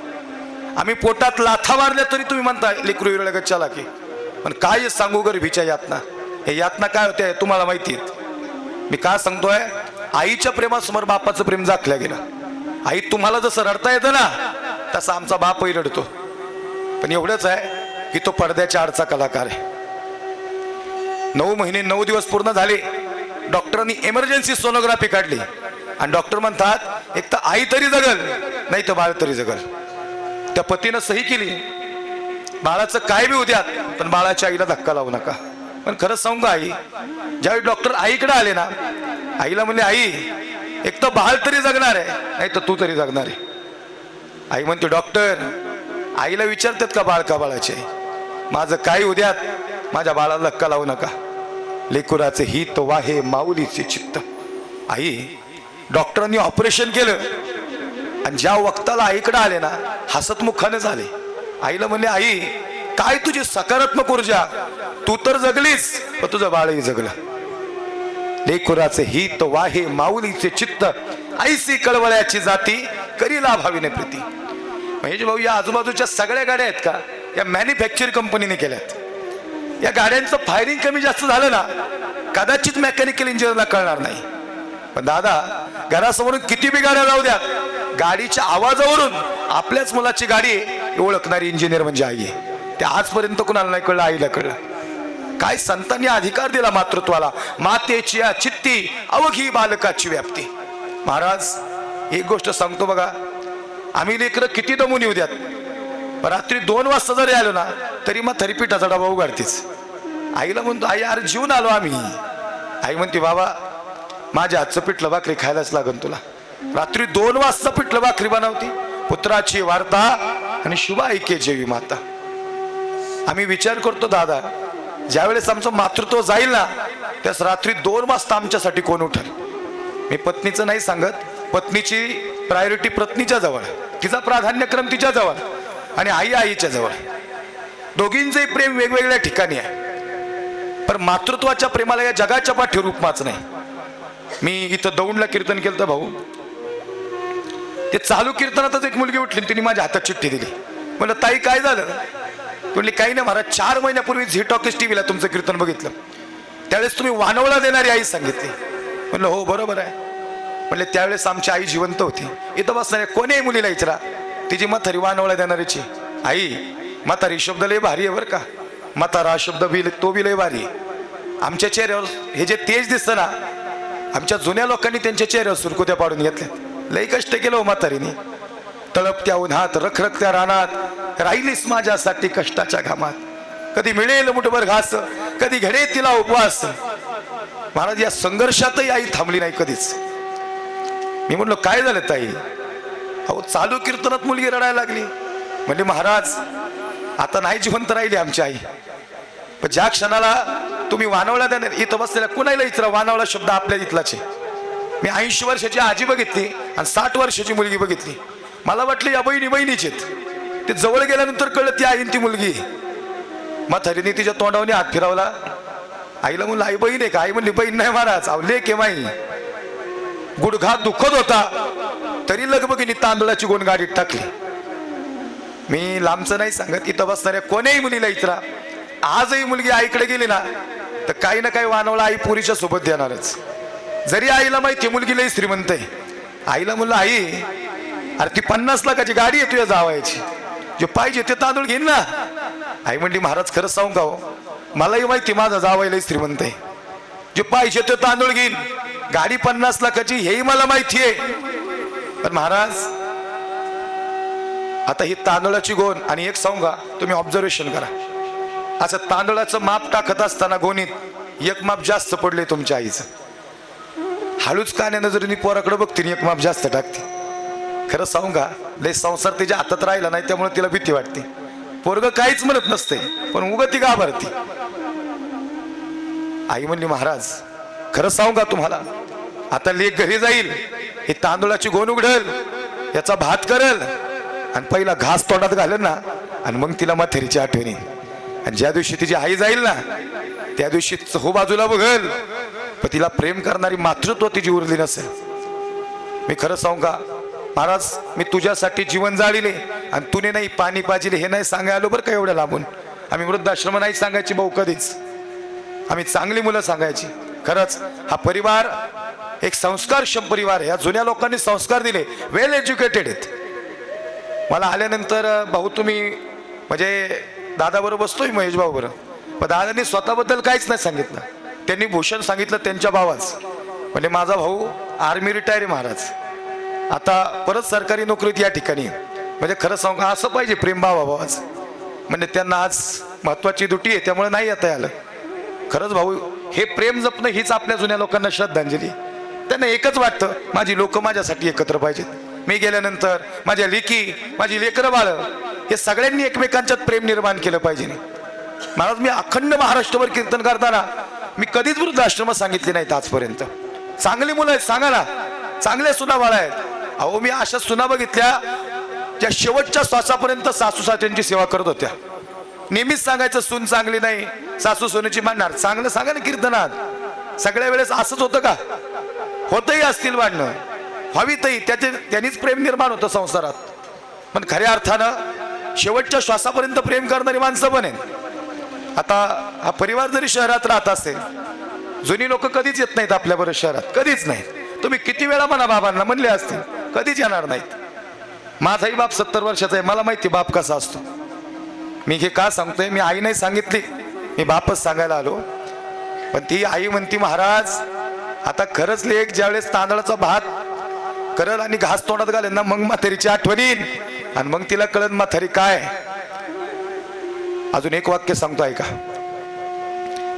Speaker 1: आम्ही पोटात लाथा मारल्या तरी तुम्ही म्हणता लेकरू विरळ चला की. पण काय सांगू गर्भीच्या यातना, हे यातना काय होते तुम्हाला माहिती आहेत. मी का सांगतोय, आईच्या प्रेमासमोर बापाचं प्रेम झाकलं गेलं. आई तुम्हाला जसं रडता येतं ना, तसा आमचा बापही रडतो. पण एवढंच आहे की तो पडद्याच्या आडचा कलाकार आहे. 9 महिने 9 दिवस पूर्ण झाले, डॉक्टरांनी इमर्जन्सी सोनोग्राफी काढली आणि डॉक्टर म्हणतात एक तर आई तरी जगल, नाही तर बाळ तरी जगल. त्या पतीनं सही केली, बाळाचं काय बी उद्यात, पण बाळाच्या आईला धक्का लावू नका. पण खरंच सांगू का, आई ज्यावेळी डॉक्टर आईकडे आले ना, आईला म्हणले आई एक तर बाळ तरी जगणार आहे, नाही तर तू तरी जगणार आहे. आई म्हणते डॉक्टर, आईला विचारतात का बाळ का बाळाचे, माझं काय उद्यात, माझ्या बाळाला धक्का लावू नका. लेकुराचे हित वाहे माऊलीचे चित्त. आई डॉक्टरांनी ऑपरेशन केलं आणि ज्या वक्ताला आईकडे आले ना, हसतमुखाने झाले. आईला म्हणले आई काय तुझी सकारात्मक ऊर्जा, तू तर जगलीस पण तुझं बाळही जगलं. लेकुराचे हित वाहे माऊलीचे चित्त, ऐसी कळवळ्याची जाती करीला भावीने प्रीती. म्हणजे भाऊ, या आजूबाजूच्या सगळ्या गाड्या आहेत का, या मॅन्युफॅक्चर कंपनीने केल्यात. या गाड्यांचं फायरिंग कमी जास्त झालं ना, कदाचित मेकॅनिकल इंजिनियरला कळणार नाही. पण दादा, घरासमोरून किती बी गाड्या जाऊ द्या, गाडीच्या आवाजावरून आपल्याच मुलाची गाडी ओळखणारी इंजिनियर म्हणजे आई आहे. ते आजपर्यंत कुणाला नाही कळलं, आईला कळलं. काय संतांनी अधिकार दिला मातृत्वाला, मातेची चित्ती अवघी बालकाची व्याप्ती. महाराज एक गोष्ट सांगतो बघा, आम्ही लेकरं किती दमून येऊ द्यात, रात्री 2 वाजता जरी आलो ना, तरी मग थरीपीठाचा डबा उघडतीच. आईला म्हणतो आई अरे जीवन आलो आम्ही. आई म्हणते बाबा माझ्या हातचं पिठलं भाकरी खायलाच लागन तुला. रात्री 2 वाजता पिठलं भाकरी बनवती, पुत्राची वार्ता आणि शुभ ऐके जेवी माता. आम्ही विचार करतो दादा, ज्यावेळेस आमचं मातृत्व जाईल ना, त्यास रात्री 2 वाजता आमच्यासाठी कोण उठल. मी पत्नीचं नाही सांगत, पत्नीची प्रायोरिटी पत्नीच्या जवळ, तिचा प्राधान्यक्रम तिच्या जवळ आणि आई आईच्या जवळ. दोघींचंही प्रेम वेगवेगळ्या ठिकाणी आहे, पण मातृत्वाच्या प्रेमाला या जगाच्या पाठीवर उपमाच नाही. मी इथं दौंडला कीर्तन केलं तर भाऊ, ते चालू कीर्तनातच एक मुलगी उठली, तिने माझ्या हातात चिठ्ठी दिली. म्हणलं ताई काय झालं? म्हणली काही नाही महाराज, 4 महिन्यापूर्वी झी टॉकीज टीव्हीला तुमचं कीर्तन बघितलं, त्यावेळेस तुम्ही वानवळा देणारी आई सांगितली. म्हणलं हो बरोबर आहे. म्हणले त्यावेळेस आमची आई जिवंत होती. इथं बसणारे कोणीही मुलीला इचरा, तिची म्हातारी वानवळा देणारीची आई. म्हातारी शब्द लय भारी आहे बरं का, म्हातारा शब्द बी तो बी लय भारी. आमच्या चेहऱ्यावर हे जे तेज दिसतं ना, आमच्या जुन्या लोकांनी त्यांच्या चेहऱ्यावर सुरकुत्या पाडून घेतल्या. लय कष्ट केलं हो म्हातारीने. तळपत्या उन्हात रखरखत्या रानात राहिलीस माझ्यासाठी कष्टाच्या घामात. कधी मिळेल मुठभर घास, कधी घडे तिला उपवास. महाराज या संघर्षातही आई थांबली नाही कधीच. मी म्हणलो काय झालं ताई? अहो चालू कीर्तनात मुलगी रडायला लागली. म्हणजे महाराज आता नाही जिवंत राहिली आमची आई. पण ज्या क्षणाला तुम्ही वानवळा देणार इथं बसलेल्या कुणाला इथला वानवळा शब्द आपल्या इथलाच आहे. मी 80 वर्षाची आजी बघितली आणि 60 वर्षाची मुलगी बघितली. मला वाटलं या बहिणी बहिणीच आहेत. ते जवळ गेल्यानंतर कळलं ती आईन ती मुलगी. म्हातारीने तिच्या तोंडावनी हात फिरवला. आईला म्हणलं आई बहीण आहे का? आई म्हणली बहीण नाही महाराज, अहो लेक आहे माई. गुडघा दुखत होता तरी लगबगीने तांदळाची गोण गाडीत टाकली. मी लांबचं नाही सांगत, इथं बसणाऱ्या कोण्याही मुलीला इतरा आजही मुलगी आईकडे गेली ना तर काही ना काही वानवला आई पुरीच्या सोबत देणारच. जरी आईला माहिती मुलगी लई श्रीमंत आहे. आईला म्हणलं आई अरे ती 50 लाखाची गाडी आहे तुझ्या जावायची, जे पाहिजे ते तांदूळ घेईन ना. आई म्हणली महाराज खरंच सांगू का हो, मलाही माहिती माझा जावाई लई श्रीमंत आहे, जे पाहिजे ते तांदूळ घेईन, गाडी 50 लाखाची हेही मला माहिती आहे. पण महाराज आता ही तांदळाची गोण आणि एक सांगू का, तुम्ही ऑब्झर्वेशन करा. असं तांदळाचं माप टाकत असताना गोणीत एक माप जास्त पडले तुमच्या आईचं. हळूच कान्या नजरेने पोराकडे बघते एक माप जास्त टाकते. खरं सांगू का लय संसार तिच्या हातात राहिला नाही त्यामुळे तिला भीती वाटते. पोरग काहीच म्हणत नसते पण उगा ती घाबरते. आई म्हणली महाराज खरं सांगू का तुम्हाला, आता लेक घरी जाईल, ही तांदूळाची गोण उघडल, याचा भात करल आणि पहिला घास तोंडात घालेल ना आणि मग तिला म्हातारीची आठवण येईल. आणि ज्या दिवशी तिची आई जाईल ना त्या दिवशी हो बाजूला बघल पण तिला प्रेम करणारी मातृत्व तिची उरली नसेल. मी खरं सांगू का महाराज, मी तुझ्यासाठी जीवन जाळिले आणि तुने नाही पाणी पाजिले हे नाही सांगायला आलो बरं का एवढ्या लांबून. आम्ही वृद्धाश्रम नाही सांगायची भाऊ कधीच, आम्ही चांगली मुलं सांगायची. खरंच हा परिवार एक संस्कारक्षम परिवार आहे. या जुन्या लोकांनी संस्कार दिले, वेल एज्युकेटेड आहेत. मला आल्यानंतर भाऊ तुम्ही म्हणजे दादा बरोबर बसतोय महेश भाऊ बरोबर, पण दादांनी स्वतःबद्दल काहीच नाही सांगितलं. त्यांनी भूषण सांगितलं त्यांच्या भावाच. म्हणजे माझा भाऊ आर्मी रिटायर आहे महाराज, आता परत सरकारी नोकरीत या ठिकाणी. म्हणजे खरं सांगू का असं पाहिजे प्रेम भावाच. म्हणजे त्यांना आज महत्वाची ड्युटी आहे त्यामुळे नाही येता आलं. खरंच भाऊ हे प्रेम जपणं हीच आपल्या जुन्या लोकांना श्रद्धांजली. त्यांना एकच वाटतं माझी लोक माझ्यासाठी एकत्र पाहिजेत. मी गेल्यानंतर माझ्या लेकी माझी लेकरं बाळ हे सगळ्यांनी एकमेकांच्यात प्रेम निर्माण केलं पाहिजे. महाराज मी अखंड महाराष्ट्रभर कीर्तन करताना मी कधीच वृद्धाश्रम सांगितले नाहीत आजपर्यंत. चांगली मुलं आहेत सांगा ना, चांगल्या सुना बाळा आहेत. अहो मी अशा सुना बघितल्या ज्या शेवटच्या श्वासापर्यंत सासू सासऱ्यांची सेवा करत होत्या. नेहमीच सांगायचं सून चांगली नाही सासू सोनीची मांडणार, चांगलं सांगा ना कीर्तनात. सगळ्या वेळेस असंच होतं का? होतही असतील भांडणं, व्हावीतही, त्यांनीच प्रेम निर्माण होतं संसारात. पण खऱ्या अर्थानं शेवटच्या श्वासापर्यंत प्रेम करणारी माणसं पण आहेत. आता हा परिवार जरी शहरात राहत असेल, जुनी लोक कधीच येत नाहीत आपल्याबरोबर शहरात, कधीच नाही. तुम्ही किती वेळा म्हणा बाबांना, म्हणले असतील कधीच येणार नाहीत. माझाही बाप 70 वर्षाचा आहे, मला माहिती बाप कसा असतो. मी हे का सांगतोय, मी आई नाही सांगितली, मी बापच सांगायला आलो. पण ती आई म्हणती महाराज आता खरंच लेक ज्यावेळेस तांदळाचा भात करल आणि घास तोंडात घालेल ना मग म्हातारीची आठवण येईल आणि मग तिला कळत म्हातारी काय. अजून एक वाक्य सांगतो ऐका.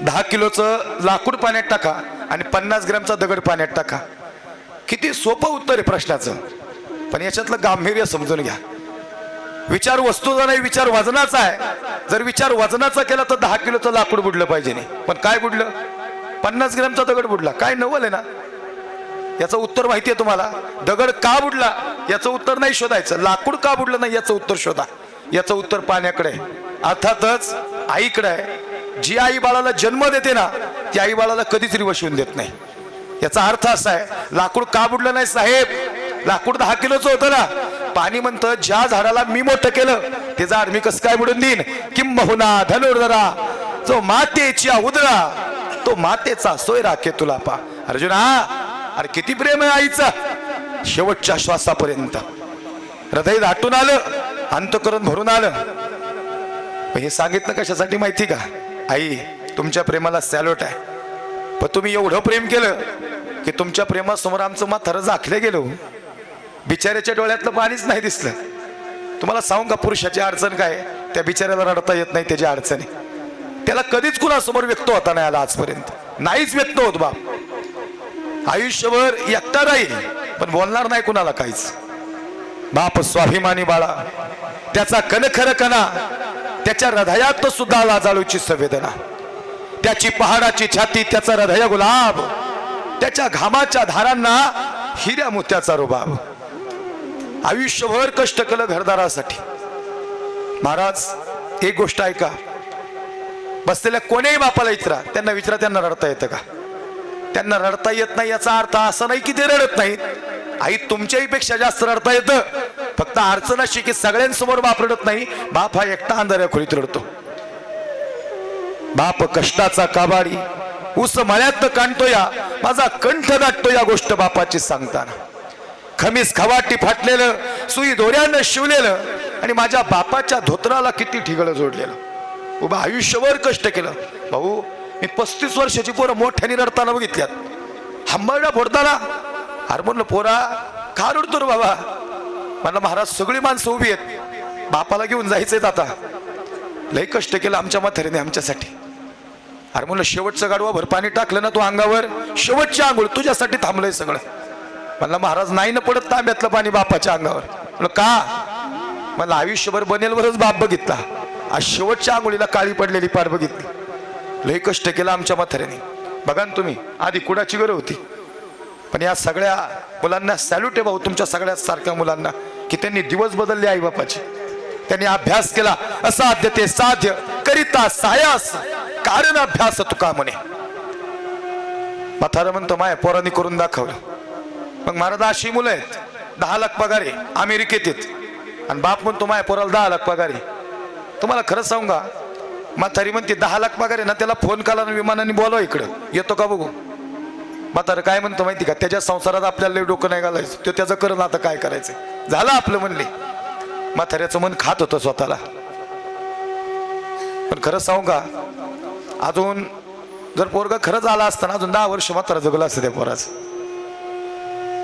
Speaker 1: 10 किलोचं लाकूड पाण्यात टाका आणि 50 ग्रॅमचा दगड पाण्यात टाका. किती सोपं उत्तर आहे प्रश्नाचं, पण याच्यातलं गांभीर्य समजून घ्या. विचार वस्तूचा नाही, विचार वजनाचा आहे. जर विचार वजनाचा केला तर 10 किलोचं लाकूड बुडलं पाहिजे नाही, पण काय बुडलं? 50 ग्रॅमचा दगड बुडला. काय नवल आहे ना. याचं उत्तर माहिती आहे तुम्हाला. दगड का बुडला याचं उत्तर नाही शोधायचं, लाकूड का बुडलं नाही याचं उत्तर शोधा. याचं उत्तर पाण्याकडे अर्थातच आईकडे आहे. जी आई बाळाला जन्म देते ना ती आई बाळाला कधीच रिवर्स येऊन देत नाही. याचा अर्थ असा आहे, लाकूड का बुडलं नाही साहेब? लाकूड 10 किलोचं होतं ना. पाणी म्हणतं ज्या झाडाला मी मोठं केलं ते झाड मी कसं काय बुडून देईन? किंबहुना धनुर्धरा जो मातेची उदरा तो मातेचा सोय राखे तुला पा. अर्जुना अरे किती प्रेम आहे आईचं, शेवटच्या श्वासापर्यंत. हृदय दाटून आलं, अंतःकरण भरून आलं. हे सांगितलं कशासाठी माहिती का? आई तुमच्या प्रेमाला सॅल्यूट आहे, पण तुम्ही एवढं प्रेम केलं की तुमच्या प्रेमासमोर आमचं म्हातारं झाकलं गेलं. बिचाऱ्याच्या डोळ्यातलं पाणीच नाही दिसलं. तुम्हाला सांगू का पुरुषाची अडचण काय? त्या बिचाऱ्याला रडता येत नाही त्याची अडचणी. त्याला कधीच कुणासमोर व्यक्त होता नाही आला आजपर्यंत, नाहीच व्यक्त होत बाप. आयुष्यभर एकटा राहील पण बोलणार नाही कुणाला काहीच. बाप स्वाभिमानी बाळा, त्याचा कणखर कणा, त्याच्या हृदयात सुद्धा लाजाळूची संवेदना, त्याची पहाडाची छाती, त्याचा हृदय गुलाब, त्याच्या घामाच्या धारांना हिऱ्या मोत्याचा रुबाब. आयुष्यभर कष्ट केलं घरदारासाठी. महाराज एक गोष्ट ऐका, बसलेल्या कोणीही बापाला विचारा, त्यांना रडता येतं का? त्यांना रडता येत नाही याचा अर्थ असा नाही की ते रडत नाहीत. आई तुमच्याही पेक्षा जास्त रडता येतं. फक्त अडचण अशी की सगळ्यांसमोर बाप रडत नाही. बाप हा एकटा अंधाऱ्या खोलीत रडतो. बाप कष्टाचा काबाडी, ऊस मळ्यात काढतो या, माझा कंठ दाटतो या गोष्ट बापाची सांगताना. खमीस खवाटी फाटलेलं, सुई दोऱ्यानं शिवलेलं, आणि माझ्या बापाच्या धोत्राला किती ठिगळं जोडलेलं. उभा आयुष्यभर कष्ट केलं. भाऊ मी 35 वर्षाची पोरं मोठ्याने रडताना बघितल्यात, हंबरडा फोडताना. अरे म्हणलं पोरा का रडतो रे बाबा? म्हणलं महाराज सगळी माणसं उभी आहेत, बापाला घेऊन जायचंय आता. लय कष्ट केलं आमच्या म्हातारीने आमच्यासाठी. अरे म्हणलं शेवटचं गाडवा भर पाणी टाकलं ना तू अंगावर, शेवटची आंघोळ तुझ्यासाठी थांबलंय सगळं. म्हणलं महाराज नाही ना पडत तांब्यातलं पाणी बापाच्या अंगावर. म्हणलं का? मला आयुष्यभर बनेलवरच बाप बघितला, आज शेवटच्या आंघोळीला काळी पडलेली पार बघितली. लय कष्ट केलं आमच्या म्हाताऱ्याने. बघा ना तुम्ही, आधी कुडाची गरज होती, पण या सगळ्या मुलांना सॅल्यूट आहे भाऊ, तुमच्या सगळ्या सारख्या मुलांना, की त्यांनी दिवस बदलले आई बापाचे. त्यांनी अभ्यास केला. असाध्य ते साध्य करिता सायास, कारण अभ्यास तुका म्हणे. म्हातारा म्हणतो माया पोरांनी करून दाखवलं. मग महाराज अशी मुलं आहेत, 10 लाख पगार आहे, अमेरिकेत आहेत, आणि बाप म्हणतो माया पोराला 10 लाख पगार आहे. तुम्हाला खरंच सांगू का, म्हातारी म्हणते 10 लाख पगार आहे ना, त्याला फोन करा विमानाने बोलवा इकडं, येतो का बघू. म्हातारं काय म्हणतो माहिती का, त्याच्या संसारात आपल्याला लय डोकं नाही घालायचं, तो त्याचं करण आता काय करायचं, झालं आपलं म्हणले. म्हाताऱ्याचं मन खात होतं स्वतःला. पण खरंच सांगू का, अजून जर पोरगा खरंच आला असताना अजून 10 वर्ष म्हातारा जगलं असतं त्या पोराचं.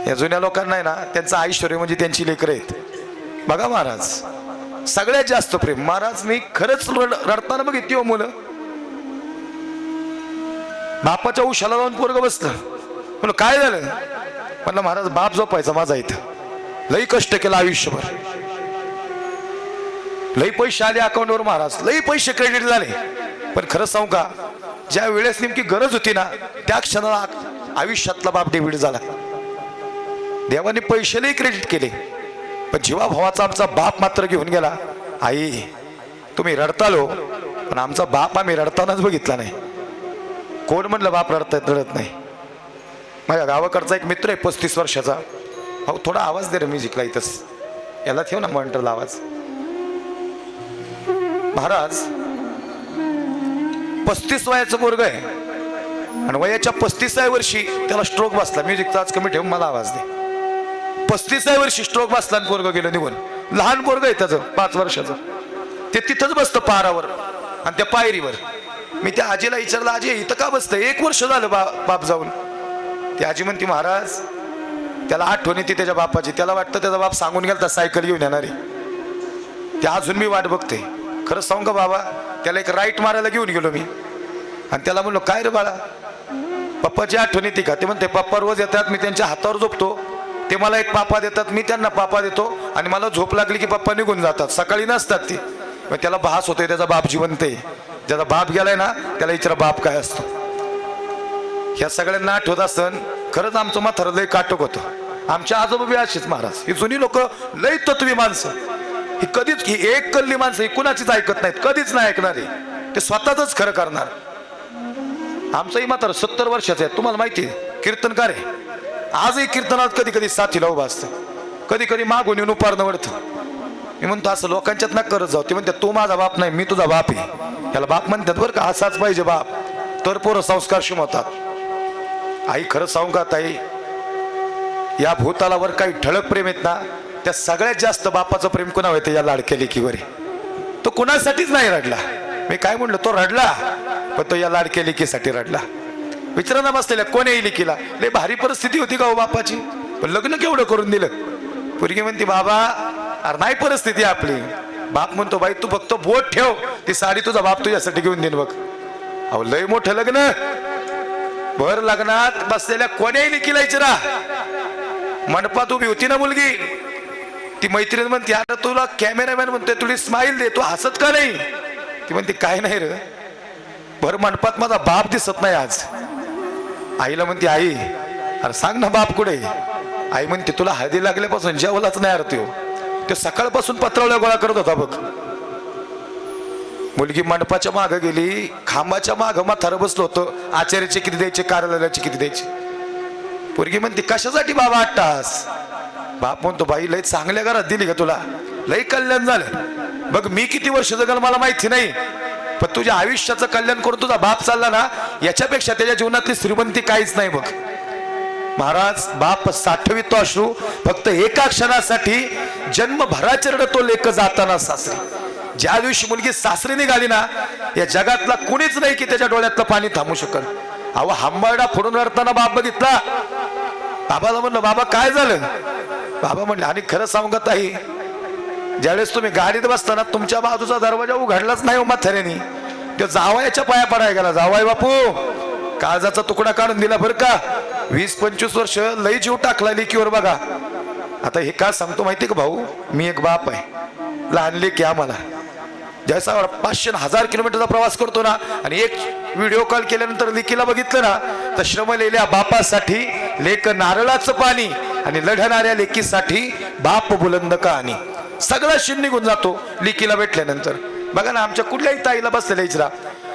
Speaker 1: या जुन्या लोकांना आहे ना, त्यांचं ऐश्वर्य म्हणजे त्यांची लेकरं आहेत. बघा महाराज, सगळ्यात जास्त प्रेम. महाराज मी खरंच रडताना बघितली हो मुलं. बापाच्या उशाला जाऊन पोरग बसलं. म्हणलं काय झालं? म्हणलं महाराज बाप झोपायचा माझा इथं, लई कष्ट केलं आयुष्यभर, लई पैसे आले अकाउंटवर महाराज, लई पैसे क्रेडिट झाले. पण खरंच सांगू का, ज्या वेळेस नेमकी गरज होती ना, त्या क्षणाला आयुष्यातला बाप डेबिट झाला. देवाने पैशालाही क्रेडिट केले, पण जीवा भावाचा आमचा बाप मात्र घेऊन गेला. आई तुम्ही रडतालो, पण आमचा बाप आम्ही रडतानाच बघितला नाही. कोण म्हणलं बाप रडत नाही? माझ्या गावाकडचा एक मित्र आहे 35 वर्षाचा. अहो थोडा आवाज दे रे म्युझिकला, इथंच याला ठेव ना मॉनिटरला आवाज. महाराज 35 वयाचं पोरग आहे, आणि वयाच्या 35व्या वर्षी त्याला स्ट्रोक बसला. म्युझिकचा आज कमी ठेवून मला आवाज दे. 35व्या वर्षी स्ट्रोक बसला आणि पोरग गेलं निघून. लहान पोरग आहे त्याचं 5 वर्षाचं. ते तिथंच बसतं पारावर आणि त्या पायरीवर. मी त्या आजीला विचारलं, आजी इथं का बसतं? 1 वर्ष झालं बाप जाऊन. ती आजी म्हणती महाराज त्याला आठवण येते त्याच्या बापाची. त्याला वाटतं त्याचा बाप सांगून गेला सायकल घेऊन येणारी. ते अजून मी वाट बघते. खरंच सांगू का बाबा, त्याला एक राईट मारायला घेऊन गेलो मी, आणि त्याला म्हणलो काय रे बाळा पप्पाची आठवण येते का? ते म्हणते पप्पा रोज येतात, मी त्यांच्या हातावर झोपतो, ते मला एक पापा देतात, मी त्यांना पापा देतो, आणि मला झोप लागली की पप्पा निघून जातात, सकाळी नसतात ते. मग त्याला भास होतोय त्याचा बाप जिवंत आहे. ज्याचा बाप गेलाय ना त्याला विचारा बाप काय असतो. ह्या सगळ्यांना आठवत असतं. खरंच आमचं म्हातारं लय काटक होतं. आमच्या आजोबा बी अशीच महाराज. ही जुनी लोक लय तत्वी माणसं. ही कधीच ही एक कल्ली माणसं ही कुणाचीच ऐकत नाहीत, कधीच नाही ऐकणारी. ते स्वतःच खरं करणार. आमचंही म्हातारं 70 वर्षाचं आहे, तुम्हाला माहिती आहे, कीर्तनकार आहे. आजही कीर्तनात कधी कधी साथीला उभा असतं, कधी कधी मागून येऊन उपारणं वळतं. मी म्हणतो असं लोकांच्यात ना करत जाऊ. ते म्हणतात तू माझा बाप नाही, मी तुझा बाप आहे. याला बाप म्हणतात बरं का, असाच पाहिजे बाप, तर पोरं संस्कारक्षम होतात. आई खरं सांगू का ताई, या भूतालावर काही ठळक प्रेम आहेत ना, त्या सगळ्यात जास्त बापाचं प्रेम कुणावर येतं? या लाडक्या लेकीवर. तो कुणासाठीच नाही रडला. मी काय म्हणलो, तो रडला पण तो या लाडक्या लेकीसाठी रडला. विचारांना बसलेल्या कोणी लेकीला लय भारी परिस्थिती होती का हो बापाची, पण लग्न केवढं करून दिलं. पोरगी म्हणते बाबा अरे नाही परिस्थिती आपली. बाप म्हणतो बाई तू फक्त बोट ठेव, ती साडी तुझा बाप तुझ्यासाठी घेऊन देईन बघ. अहो लय मोठं लग्न. भर लग्नात बसलेल्या कोण्याही लेकीला विचारा, मंडपात उभी होती ना मुलगी, ती मैत्रीण म्हणते आता तुला कॅमेरामॅन म्हणते तुझी स्माईल दे, तू हसत का नाही? ती म्हणते काय नाही रे, भर मंडपात माझा बाप दिसत नाही आज. आईला म्हणते आई अरे सांग ना बाप कुठे? आई म्हणते तुला हळदी लागल्यापासून जेवलाच नाही अरे, तो सकाळपासून पत्रावळ्या गोळा करत होता बघ. मुलगी मंडपाच्या मागं गेली, खांबाच्या मागं म्हातारं बसलो होतं, आचार्याचे किती द्यायचे, कार्यालयाचे किती द्यायचे. पोरगी म्हणते कशासाठी बाबा 8 तास? बाप म्हणतो बाई लय चांगल्या घरात दिली का तुला, लय कल्याण झालं बघ. मी किती वर्ष जगल मला माहिती नाही, पण तुझ्या आयुष्याचं कल्याण करून तुझा बाप चालला ना, याच्यापेक्षा त्याच्या जीवनातली श्रीमंती काहीच नाही बघ. महाराज बाप साठवितो अश्रू फक्त एका क्षणासाठी, जन्मभराचे रडतो लेक जाताना सासरी. ज्या दिवशी मुलगी सासरी निघाली ना, या जगातला कुणीच नाही की त्याच्या डोळ्यातलं पाणी थांबू शकल. अहो हंबरडा फोडून रडताना बाप बघितला. बाबाला म्हणलं बाबा काय झालं? बाबा म्हणले आणि खरं सांगू का ताई, ज्यावेळेस तुम्ही गाडीत बसताना तुमच्या बाजूचा दरवाजा उघडलाच नाही हो म्हाताऱ्यानी, तो जावयाच्या पाया पडायला गेला. जावाय बापू काळजाचा तुकडा काढून दिला बरं का. 20-25 वर्ष लई जीव टाकला लेकीवर बघा. आता हे का सांगतो माहिती का भाऊ, मी एक बाप आहे, लहान लेकी आम्हाला. ज्यावेळेस 500-1000 किलोमीटरचा प्रवास करतो ना, आणि एक व्हिडिओ कॉल केल्यानंतर लेकीला बघितलं ना, तर श्रमलेल्या बापासाठी लेक नारळाचं पाणी, आणि लढणाऱ्या लेकीसाठी बाप बुलंद कहाणी. सगळा शिन निघून जातो लेकीला भेटल्यानंतर. बघा ना आमच्या कुठल्याही ताईला बसलेल्या इचरा,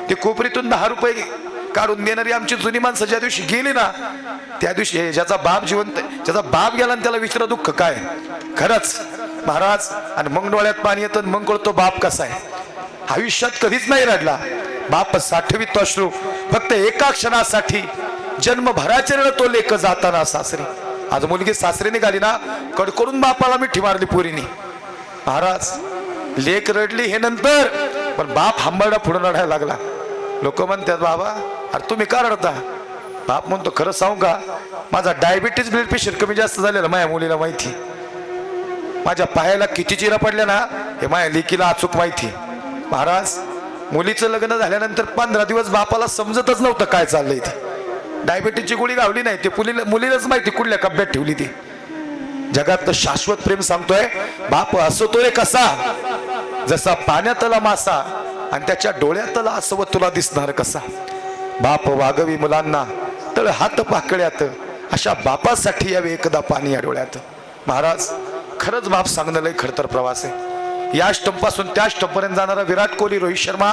Speaker 1: ते कोपरीतून 10 रुपये काढून देणारी आमची जुनी माणसं ज्या दिवशी गेली ना, त्या दिवशी ज्याचा बाप जिवंत, ज्याचा बाप गेला आणि त्याला विचारा दुःख काय खरंच महाराज. आणि मग डोळ्यात पाणी येतं, मग कळतो बाप कसा आहे. आयुष्यात कधीच नाही रडला बाप साठवितो अश्रू फक्त एका क्षणासाठी, जन्मभराचे रडतो लेक जाताना सासरी. आज मुलगी सासरी निघाली ना, कडकडून बापाला मिठी मारली पोरीनी. महाराज लेक रडली हे नंतर, पण बाप हंबरडा पुढे रडायला लागला. लोक म्हणतात बाबा अरे तुम्ही का रडता? बाप म्हणतो खरं सांगू का, माझा डायबिटीज ब्लड प्रेशर कमी जास्त झालेला माझ्या मुलीला माहिती. माझ्या पायाला किती चिरा पडल्या ना, हे माझ्या लेकीला अचूक माहिती. महाराज मुलीचं लग्न झाल्यानंतर 15 दिवस बापाला समजतच नव्हतं काय चाललंय ते. डायबिटीजची गोळी गावली नाही, ते मुलीलाच माहिती कुठल्या कप्प्यात ठेवली ती. जगात शाश्वत प्रेम सांगतोय बाप असतो रे कसा, जसा पाण्यातला मासा आणि त्याच्या डोळ्यातला असव तुला दिसणार कसा. बाप वागवी मुलांना तळ हात पाकळ्यात, अशा बापासाठी यावे एकदा पाणी या डोळ्यात. महाराज खरंच बाप सांगणं लय खडतर प्रवास आहे. या स्टंप पासून त्या स्टंप पर्यंत जाणारा विराट कोहली, रोहित शर्मा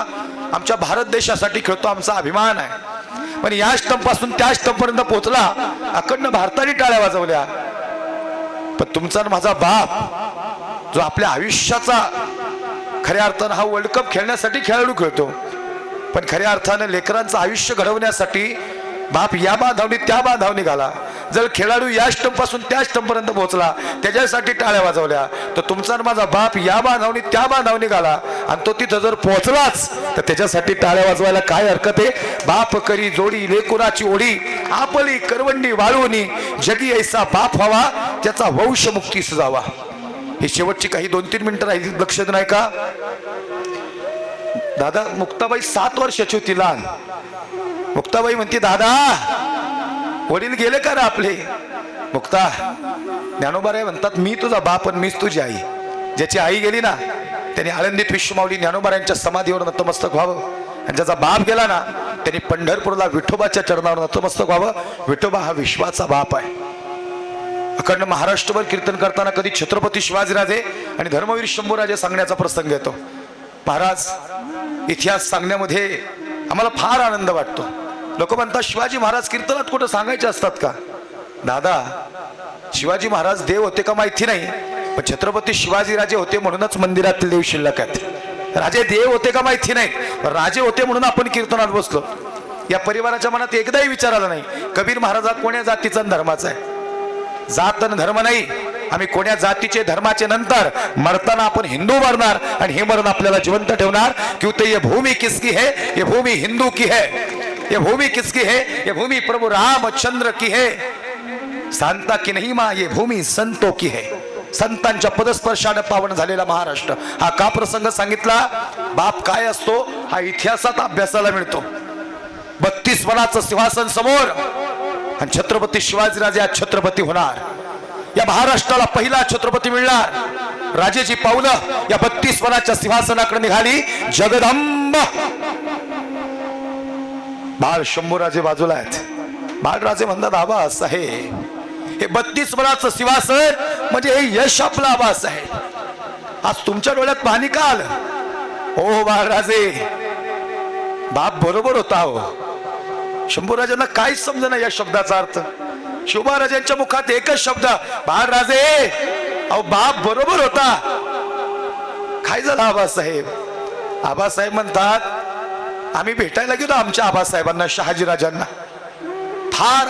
Speaker 1: आमच्या भारत देशासाठी खेळतो, आमचा अभिमान आहे. पण या स्टंप पासून त्या स्टंप पर्यंत पोहोचला, अखंड भारताने टाळ्या वाजवल्या. पण तुमचा माझा बाप जो आपल्या आयुष्याचा खऱ्या अर्थानं हा वर्ल्ड कप खेळण्यासाठी खेळाडू खेळतो, पण खऱ्या अर्थानं लेकरांचं आयुष्य घडवण्यासाठी बाप या बांधावनी त्या बांधावनी घाला. जर खेळाडू या स्टंप पासून त्या स्टंप पर्यंत पोहोचला, त्याच्यासाठी टाळ्या वाजवल्या, तर तुमचा माझा बाप या बांधावनी त्या बांधावनी घाला, आणि तो तिथं जर पोहोचलाच तर त्याच्यासाठी टाळ्या वाजवायला काय हरकत आहे. बाप करी जोडी लेकुराची ओढी, आपली करवंडी वाळवणी, जगी ऐसा बाप व्हावा त्याचा वंश मुक्तीस जावा. ही शेवटची काही 2-3 मिनिटं राहिली, लक्ष नाही का दादा. मुक्ताबाई 7 वर्षाची होती लहान. मुक्ताबाई म्हणते दादा वडील गेले का रे आपले? मुक्ता ज्ञानोबाराय म्हणतात मी तुझा बाप आणि मीच तुझी आई. ज्याची आई गेली ना त्याने आळंदीत विश्वमाऊली ज्ञानोबारायांच्या समाधीवर नतमस्तक व्हावं, आणि ज्याचा बाप गेला ना त्याने पंढरपूरला विठोबाच्या चरणावर नतमस्तक व्हावं. विठोबा हा विश्वाचा बाप आहे. अखंड महाराष्ट्रभर कीर्तन करताना कधी छत्रपती शिवाजीराजे आणि धर्मवीर शंभूराजे सांगण्याचा प्रसंग येतो. महाराज इतिहास सांगण्यामध्ये आम्हाला फार आनंद वाटतो. लोक म्हणतात शिवाजी महाराज कीर्तनात कुठं सांगायचे असतात का? दादा शिवाजी महाराज देव होते का माहिती नाही, पण छत्रपती शिवाजीराजे होते म्हणूनच मंदिरातील देव शिल्लक आहेत. राजे देव होते का माहिती नाही, राजे होते म्हणून आपण कीर्तनात बसलो. या परिवाराच्या मनात एकदाही विचार आला नाही कबीर महाराज हा कोण्या जातीचा धर्माचा आहे. जात आणि धर्म नाही, आम्ही कोण्या जातीचे धर्माचे नंतर मरताना आपण हिंदू मरणार, आणि हे मरण आपल्याला जिवंत ठेवणार. क्योंकि ये भूमि किसकी है? ये भूमि हिंदू की है. ये भूमि किसकी है? ये भूमि प्रभु रामचंद्र की है. सांता की नहीं माँ, ये भूमि संतों की है. संतांच्या पदस्पर्शाने पावन झालेला महाराष्ट्र. हा का प्रसंग सांगितला? बाप काय असतो हा इतिहासात अभ्यासाला मिळतो. 32 वनाचं सिंहासन समोर, आणि छत्रपती शिवाजीराजे आज छत्रपती होणार. या महाराष्ट्राला पहिला छत्रपती मिळणार राजेची पावलं या 32 वनाच्या सिंहासनाकडे निघाली जगदंब बाळ शंभूराजे बाजूला आहेत बाळराजे म्हणतात आभास आहे हे 32 वनाचं सिंहासन म्हणजे हे यश आपला आभास आहे आज तुमच्या डोळ्यात पाणी का आलं हो बाळराजे बाप बरोबर होता हो शंभूराजांना काहीच समजेना या शब्दाचा अर्थ शिवबाराजांच्या मुखात एकच शब्द बाळराजे अहो बाप बरोबर होता काय झालं आबासाहेब आबासाहेब म्हणतात आम्ही भेटायला गेलो आमच्या आबासाहेबांना शहाजीराजांना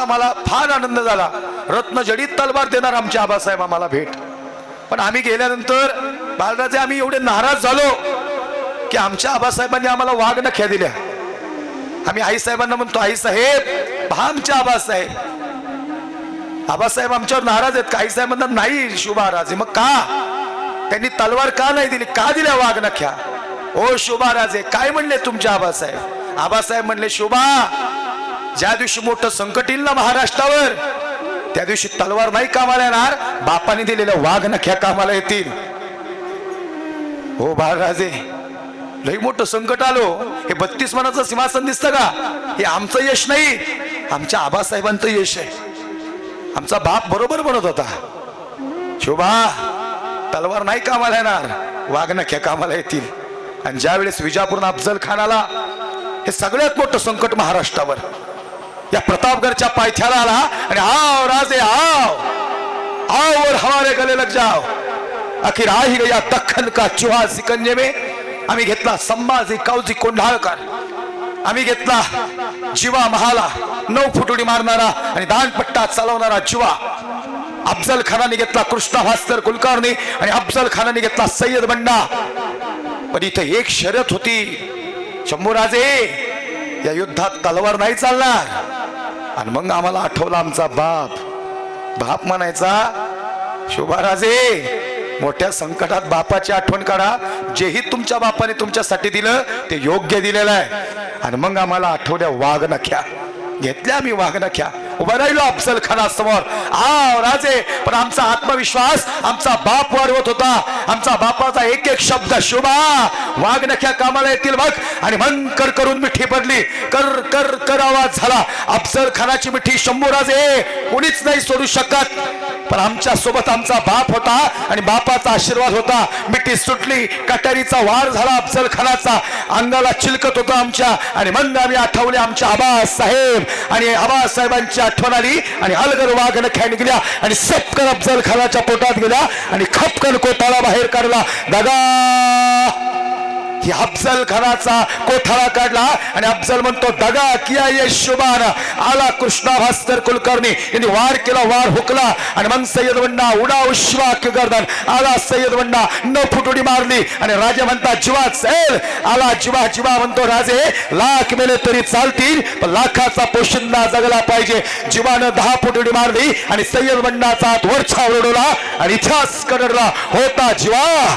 Speaker 1: आम्हाला फार आनंद झाला रत्नजडीत तलवार देणार आमचे आबासाहेब आम्हाला भेट पण आम्ही गेल्यानंतर बाळराजे आम्ही एवढे नाराज झालो की आमच्या आबासाहेबांनी आम्हाला वाघनख्या दिल्या आम्ही आईसाहेबांना म्हणतो आईसाहेब पहा आमच्या आबासाहेब आमच्यावर नाराज आहेत काही साहेब म्हणतात नाही शिवबाराजे मग का त्यांनी तलवार का नाही दिली का दिल्या वाघनख्या ओ शिवबाराजे काय म्हणले तुमचे आबासाहेब म्हणले शिवबा ज्या दिवशी मोठं संकट येईल ना महाराष्ट्रावर त्या दिवशी तलवार नाही कामाला येणार बापाने दिलेल्या वाघनख्या कामाला येतील हो बाळराजे लई मोठं संकट आलो हे 32 मनाचं सिंहासन दिसतं का हे आमचं यश नाही आमच्या आबासाहेबांचं यश आहे आमचा बाप बरोबर बनत होता शोभा तलवार नाही कामाला येणार वाघनख्या कामाला येतील आणि ज्या वेळेस विजापूर अफजल खानाला हे सगळ्यात मोठं संकट महाराष्ट्रावर या प्रतापगडच्या पायथ्याला आला आणि आओ राजे आओ और हमारे गले लग जाओ आखिर आ ही गया दख्खन का चुहा सिकंजे में आम्ही घेतला संभाजी कावजी कोंढाळकर आम्ही घेतला जिवा महाला 9 फुटुडी मारणारा आणि दानपट्टा चालवणारा जिवा अफजल खानाने घेतला कृष्णा भास्कर कुलकर्णी आणि अफजल खानाने घेतला सय्यद बंडा पण इथे एक शर्यत होती शंभूराजे या युद्धात तलवार नाही चालणार आणि मग आम्हाला आठवला आमचा बाप म्हणायचा शोभाराजे मोठ्या संकटात बापाची आठवण काढा जेही तुमच्या बापाने तुमच्यासाठी दिलं ते योग्य दिलेलं आहे आणि मग आम्हाला आठवल्या वाघनख्या घेतल्या आम्ही वाघनख्या उभा राहिलो अफजल खाना समोर राजे पण आमचा आत्मविश्वास आमचा बाप वाढवत होता आमचा बापाचा एक एक शब्द शोभा वाघनख्या कामाला येतील बघ आणि मन करून मिठी पडली कर आवाज झाला अफजल खानाची मिठी शंभूराजे कोणीच नाही सोडू शकत पण आमच्या सोबत आमचा बाप होता आणि बापाचा आशीर्वाद होता मिठी सुटली कटारीचा वार झाला अफजल खानाचा अंगाला चिलकत होता आमच्या आणि मग आम्ही आठवले आमच्या आबासाहेब आणि आबासाहेबांची आठवण आली आणि अलगर वाघनख्या निघल्या आणि सपकन अफजल खानाच्या पोटात गेल्या आणि खपकन कोठाळा बाहेर काढला दादा ही अफजल खानाचा कोठाळा काढला आणि अफजल म्हणतो दगा किया ये शुभान आला कृष्णा भास्कर कुलकर्णी यांनी वार केला वार हुकला आणि मग सय्यद बंडा उडा उश्वा की गर्दन आला सय्यद बंडा 9 फुटुडी मारली आणि राजे म्हणतात जीवा चल आला जीवा म्हणतो राजे लाख मेले तरी चालतील पण लाखाचा पोशिंदा जगला पाहिजे जीवानं 10 फुटुडी मारली आणि सय्यद बंडाचा हात वरछा उडवला आणि इतिहास कडरला होता जीवा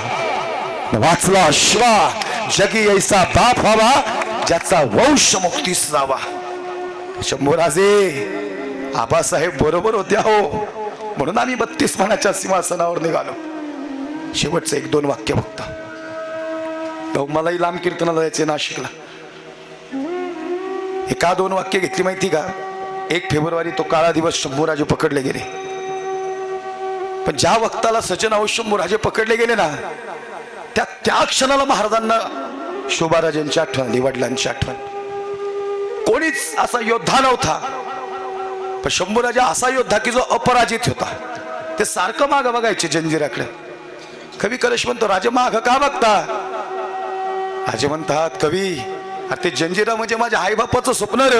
Speaker 1: वाचला शिवा जगी ऐसा बाप व्हावा ज्याचा वंश मुक्तीस जावा शंभूराजे आबासाहेब बरोबर होत्या हो म्हणून आम्ही 32 मनाच्या सिंहासनावर निघालो शेवटचं 1-2 वाक्य बघता मलाही लांब कीर्तनाला जायचे नाशिकला 1-2 वाक्य घेतली माहिती का 1 फेब्रुवारी तो काळा दिवस शंभूराजे पकडले गेले पण ज्या वक्ताला सजन आहो शंभूराजे पकडले गेले ना त्या क्षणाला महाराजांना शोभाराजांची आठवण आली वडिलांची आठवण कोणीच असा योद्धा नव्हता पण शंभूराजा असा योद्धा की जो अपराजित होता ते सारखं माग बघायचे जंजिराकडे कवी कलश म्हणतो राजे माग का बघता राजे म्हणतात कवी अरे ते जंजिरा म्हणजे माझ्या आईबापाचं स्वप्न रे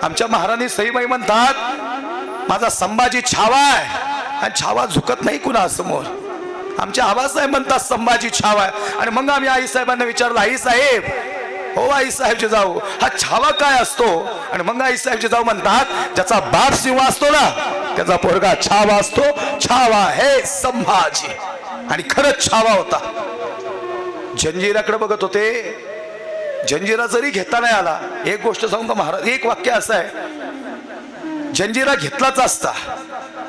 Speaker 1: आमच्या महाराणी सईबाई म्हणतात माझा संभाजी छावा आहे आणि छावा झुकत नाही कुणा समोर आमच्या आबासाहेब म्हणतात संभाजी छावा आहे आणि मग आम्ही आई साहेबांना विचारलं आई साहेब हो आई साहेबचे जाऊ हा छावा काय असतो आणि मग आई साहेबचे जाऊ म्हणतात ज्याचा बाप सिंह असतो ना त्याचा पोरगा छावा असतो छावा हे संभाजी आणि खरंच छावा होता जंजिराकडे बघत होते जंजिरा जरी घेता नाही आला एक गोष्ट सांगू का महाराज एक वाक्य असं आहे जंजिरा घेतलाच असता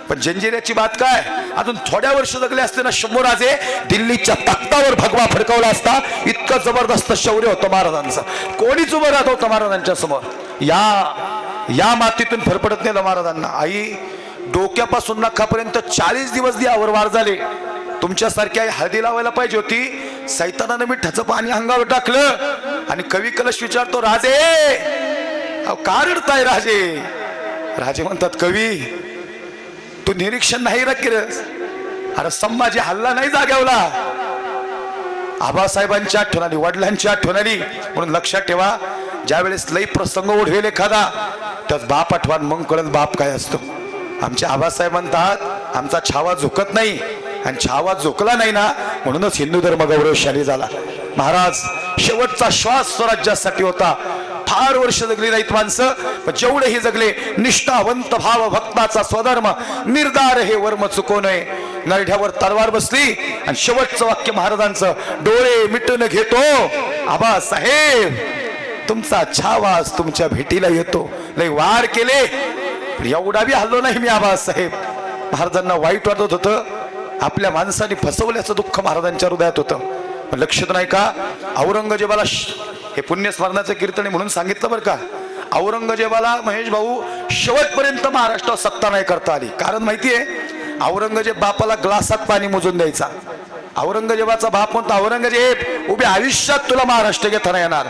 Speaker 1: पण जंजिऱ्याची बात काय, अजून थोड्या वर्ष जगले असते ना शंभू राजे दिल्लीच्या तख्तावर भगवा फडकवला असता. इतकं जबरदस्त शौर्य होतं महाराजांचं. कोणीच उभं राहत होतं महाराजांच्या समोर. या मातीतून फरफडत नेलं महाराजांना. आई डोक्यापासून नखापर्यंत 40 दिवस द्यावर वार झाले. तुमच्यासारखी आई हळदी लावायला पाहिजे होती. सैतानानं मिठाचं पाणी अंगावर टाकलं आणि कवी कलश विचारतो, राजे अहो का रडताय राजे. राजे म्हणतात, कवी तू निरीक्षण नाही केलंस. अरे संभाजी हल्ला नाही जागवला. आबासाहेबांची आठवण आली, वडिलांची आठवण आली. म्हणून लक्षात ठेवा, ज्या वेळेस लई प्रसंग ओढवेल एखादा त्याच बाप आठवण, मग कळत बाप काय असतो. आमचे आबासाहेब म्हणतात, आमचा छावा झुकत नाही आणि छावा झुकला नाही ना म्हणूनच हिंदू धर्म गौरवशाली झाला. महाराज शेवटचा श्वास स्वराज्यासाठी होता. फार वर्ष जगली नाहीत माणसं, पण जेवढेही जगले निष्ठावंत भाव भक्ताचा स्वधर्म निर्धार हे वर्म चुकू नये. नरढ्यावर तलवार बसली आणि शेवटचं वाक्य महाराजांचं, डोळे मिटून घेतो आबासाहेब तुमचा छावा तुमच्या भेटीला येतो. लय वार केले पण एवढा बी हल्लो नाही मी आबासाहेब. महाराजांना वाईट वाटत होतं, आपल्या माणसाने फसवल्याचं दुःख महाराजांच्या हृदयात होतं. पण लक्षात नाही का, औरंगजेबाला हे पुण्यस्मरणाचं कीर्तन म्हणून सांगितलं बरं का. औरंगजेबाला महेश भाऊ शेवटपर्यंत महाराष्ट्रात सत्ता नाही करता आली. कारण माहितीये, औरंगजेब बापाला ग्लासात पाणी मोजून द्यायचा. औरंगजेबाचा बाप म्हणतो, औरंगजेब उभे आयुष्यात तुला महाराष्ट्र घेता नाही येणार.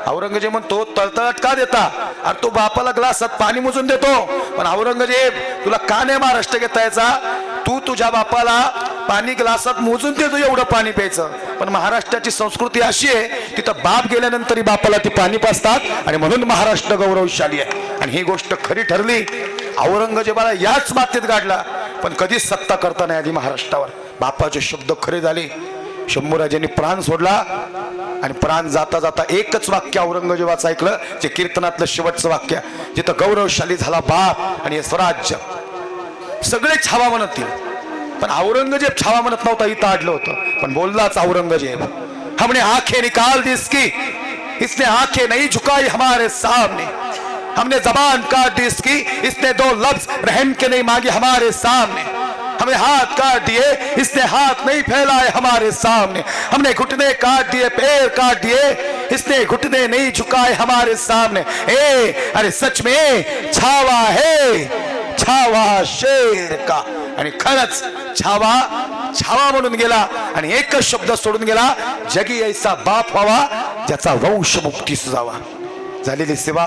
Speaker 1: औरंगजेब म्हणतो, तळतळाट का देता. अरे तो बापाला ग्लासात पाणी मोजून देतो, पण औरंगजेब तुला का नाही महाराष्ट्र घेता यायचा. तू तुझ्या बापाला पाणी ग्लासात मोजून देतो एवढं पाणी प्यायचं. पण महाराष्ट्राची संस्कृती अशी आहे, तिथं बाप गेल्यानंतरही बापाला ती पाणी पाजतात आणि म्हणून महाराष्ट्र गौरवशाली आहे. आणि ही गोष्ट खरी ठरली. औरंगजेबाला याच मातीत गाडला, पण कधीच सत्ता करता नाही आली महाराष्ट्रावर. बापाचे शब्द खरे झाले. शंभूराजांनी प्राण सोडला आणि प्राण जाता जाता एकच वाक्य औरंगजेबाचं ऐकलं, जे कीर्तनातलं शेवटचं वाक्य, जिथं गौरवशाली झाला बाप आणि हे स्वराज्य. सगळे छावा म्हणतील, पण औरंगजेब छावा म्हणत नव्हता, इथं आडलं होतं. पण बोललाच औरंगजेब, हमने आंखें निकाल दी इसकी, इसने आंखें नहीं झुकाई हमारे सामने. हमने जबान काट दी इसकी, इसने दो लफ्ज रहम के नहीं मांगे हमारे सामने. हमने हाथ काट दिए, इसने हाथ नहीं फैलाए हमारे सामने. हमने घुटने काट दिए, पैर काट दिए, इसने घुटने नहीं झुकाए हमारे सामने. अरे सच में छावा है, छावा शेर का. आणि खरंच छावा छावा म्हणून गेला आणि एकच शब्द सोडून गेला, जगी ऐसा बाप व्हावा ज्याचा वंश मुक्तीस जावा. झालेली सेवा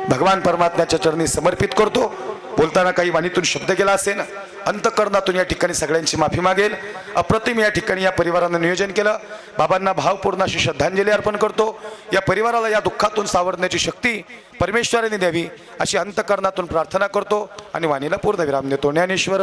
Speaker 1: भगवान परमात्म्याच्या चरणी समर्पित करतो. बोलताना काही वाणीतून शब्द गेला असेल, अंतःकरणातून या ठिकाणी सगळ्यांची माफी मागेल. अप्रतिम या ठिकाणी या परिवारानं नियोजन केलं. बाबांना भावपूर्ण अशी श्रद्धांजली अर्पण करतो. या परिवाराला या दुःखातून सावरण्याची शक्ती परमेश्वराने द्यावी अशी अंतःकरणातून प्रार्थना करतो आणि वाणीला पूर्णविराम देतो. ज्ञानेश्वर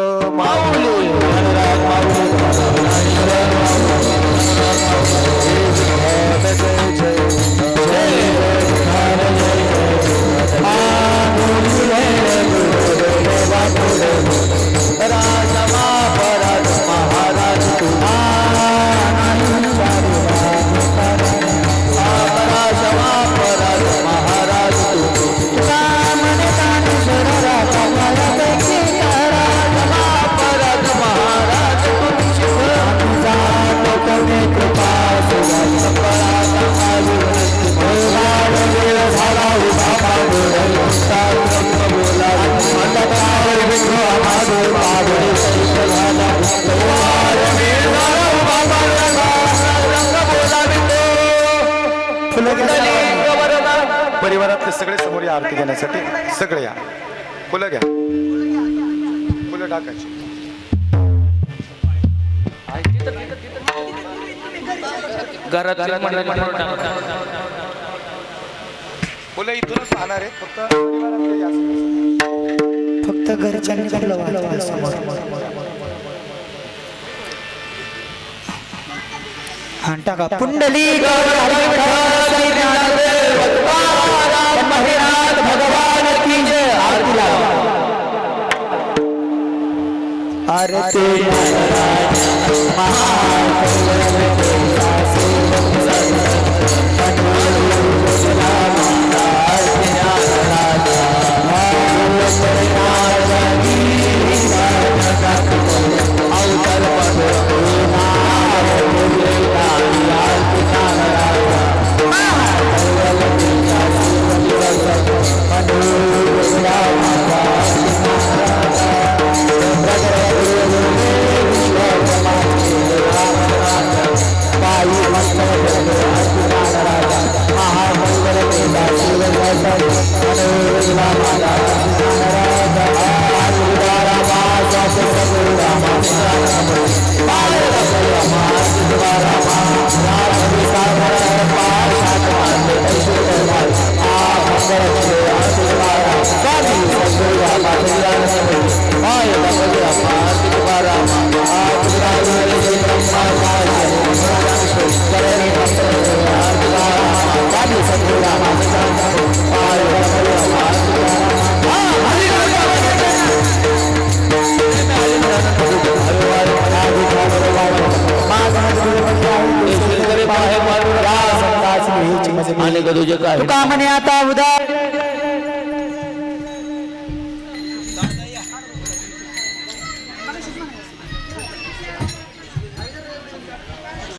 Speaker 1: परिवारातले सगळे समोर या आरती घेण्यासाठी. सगळे या, फुलं घ्या, फुलं टाकायची. फुलं इथूनच राहणार आहेत, फक्त घरच्यांनी
Speaker 2: टाका. पुंडली भगवान की जय. आरती महाराज आणि तुका म्हणे आता उदार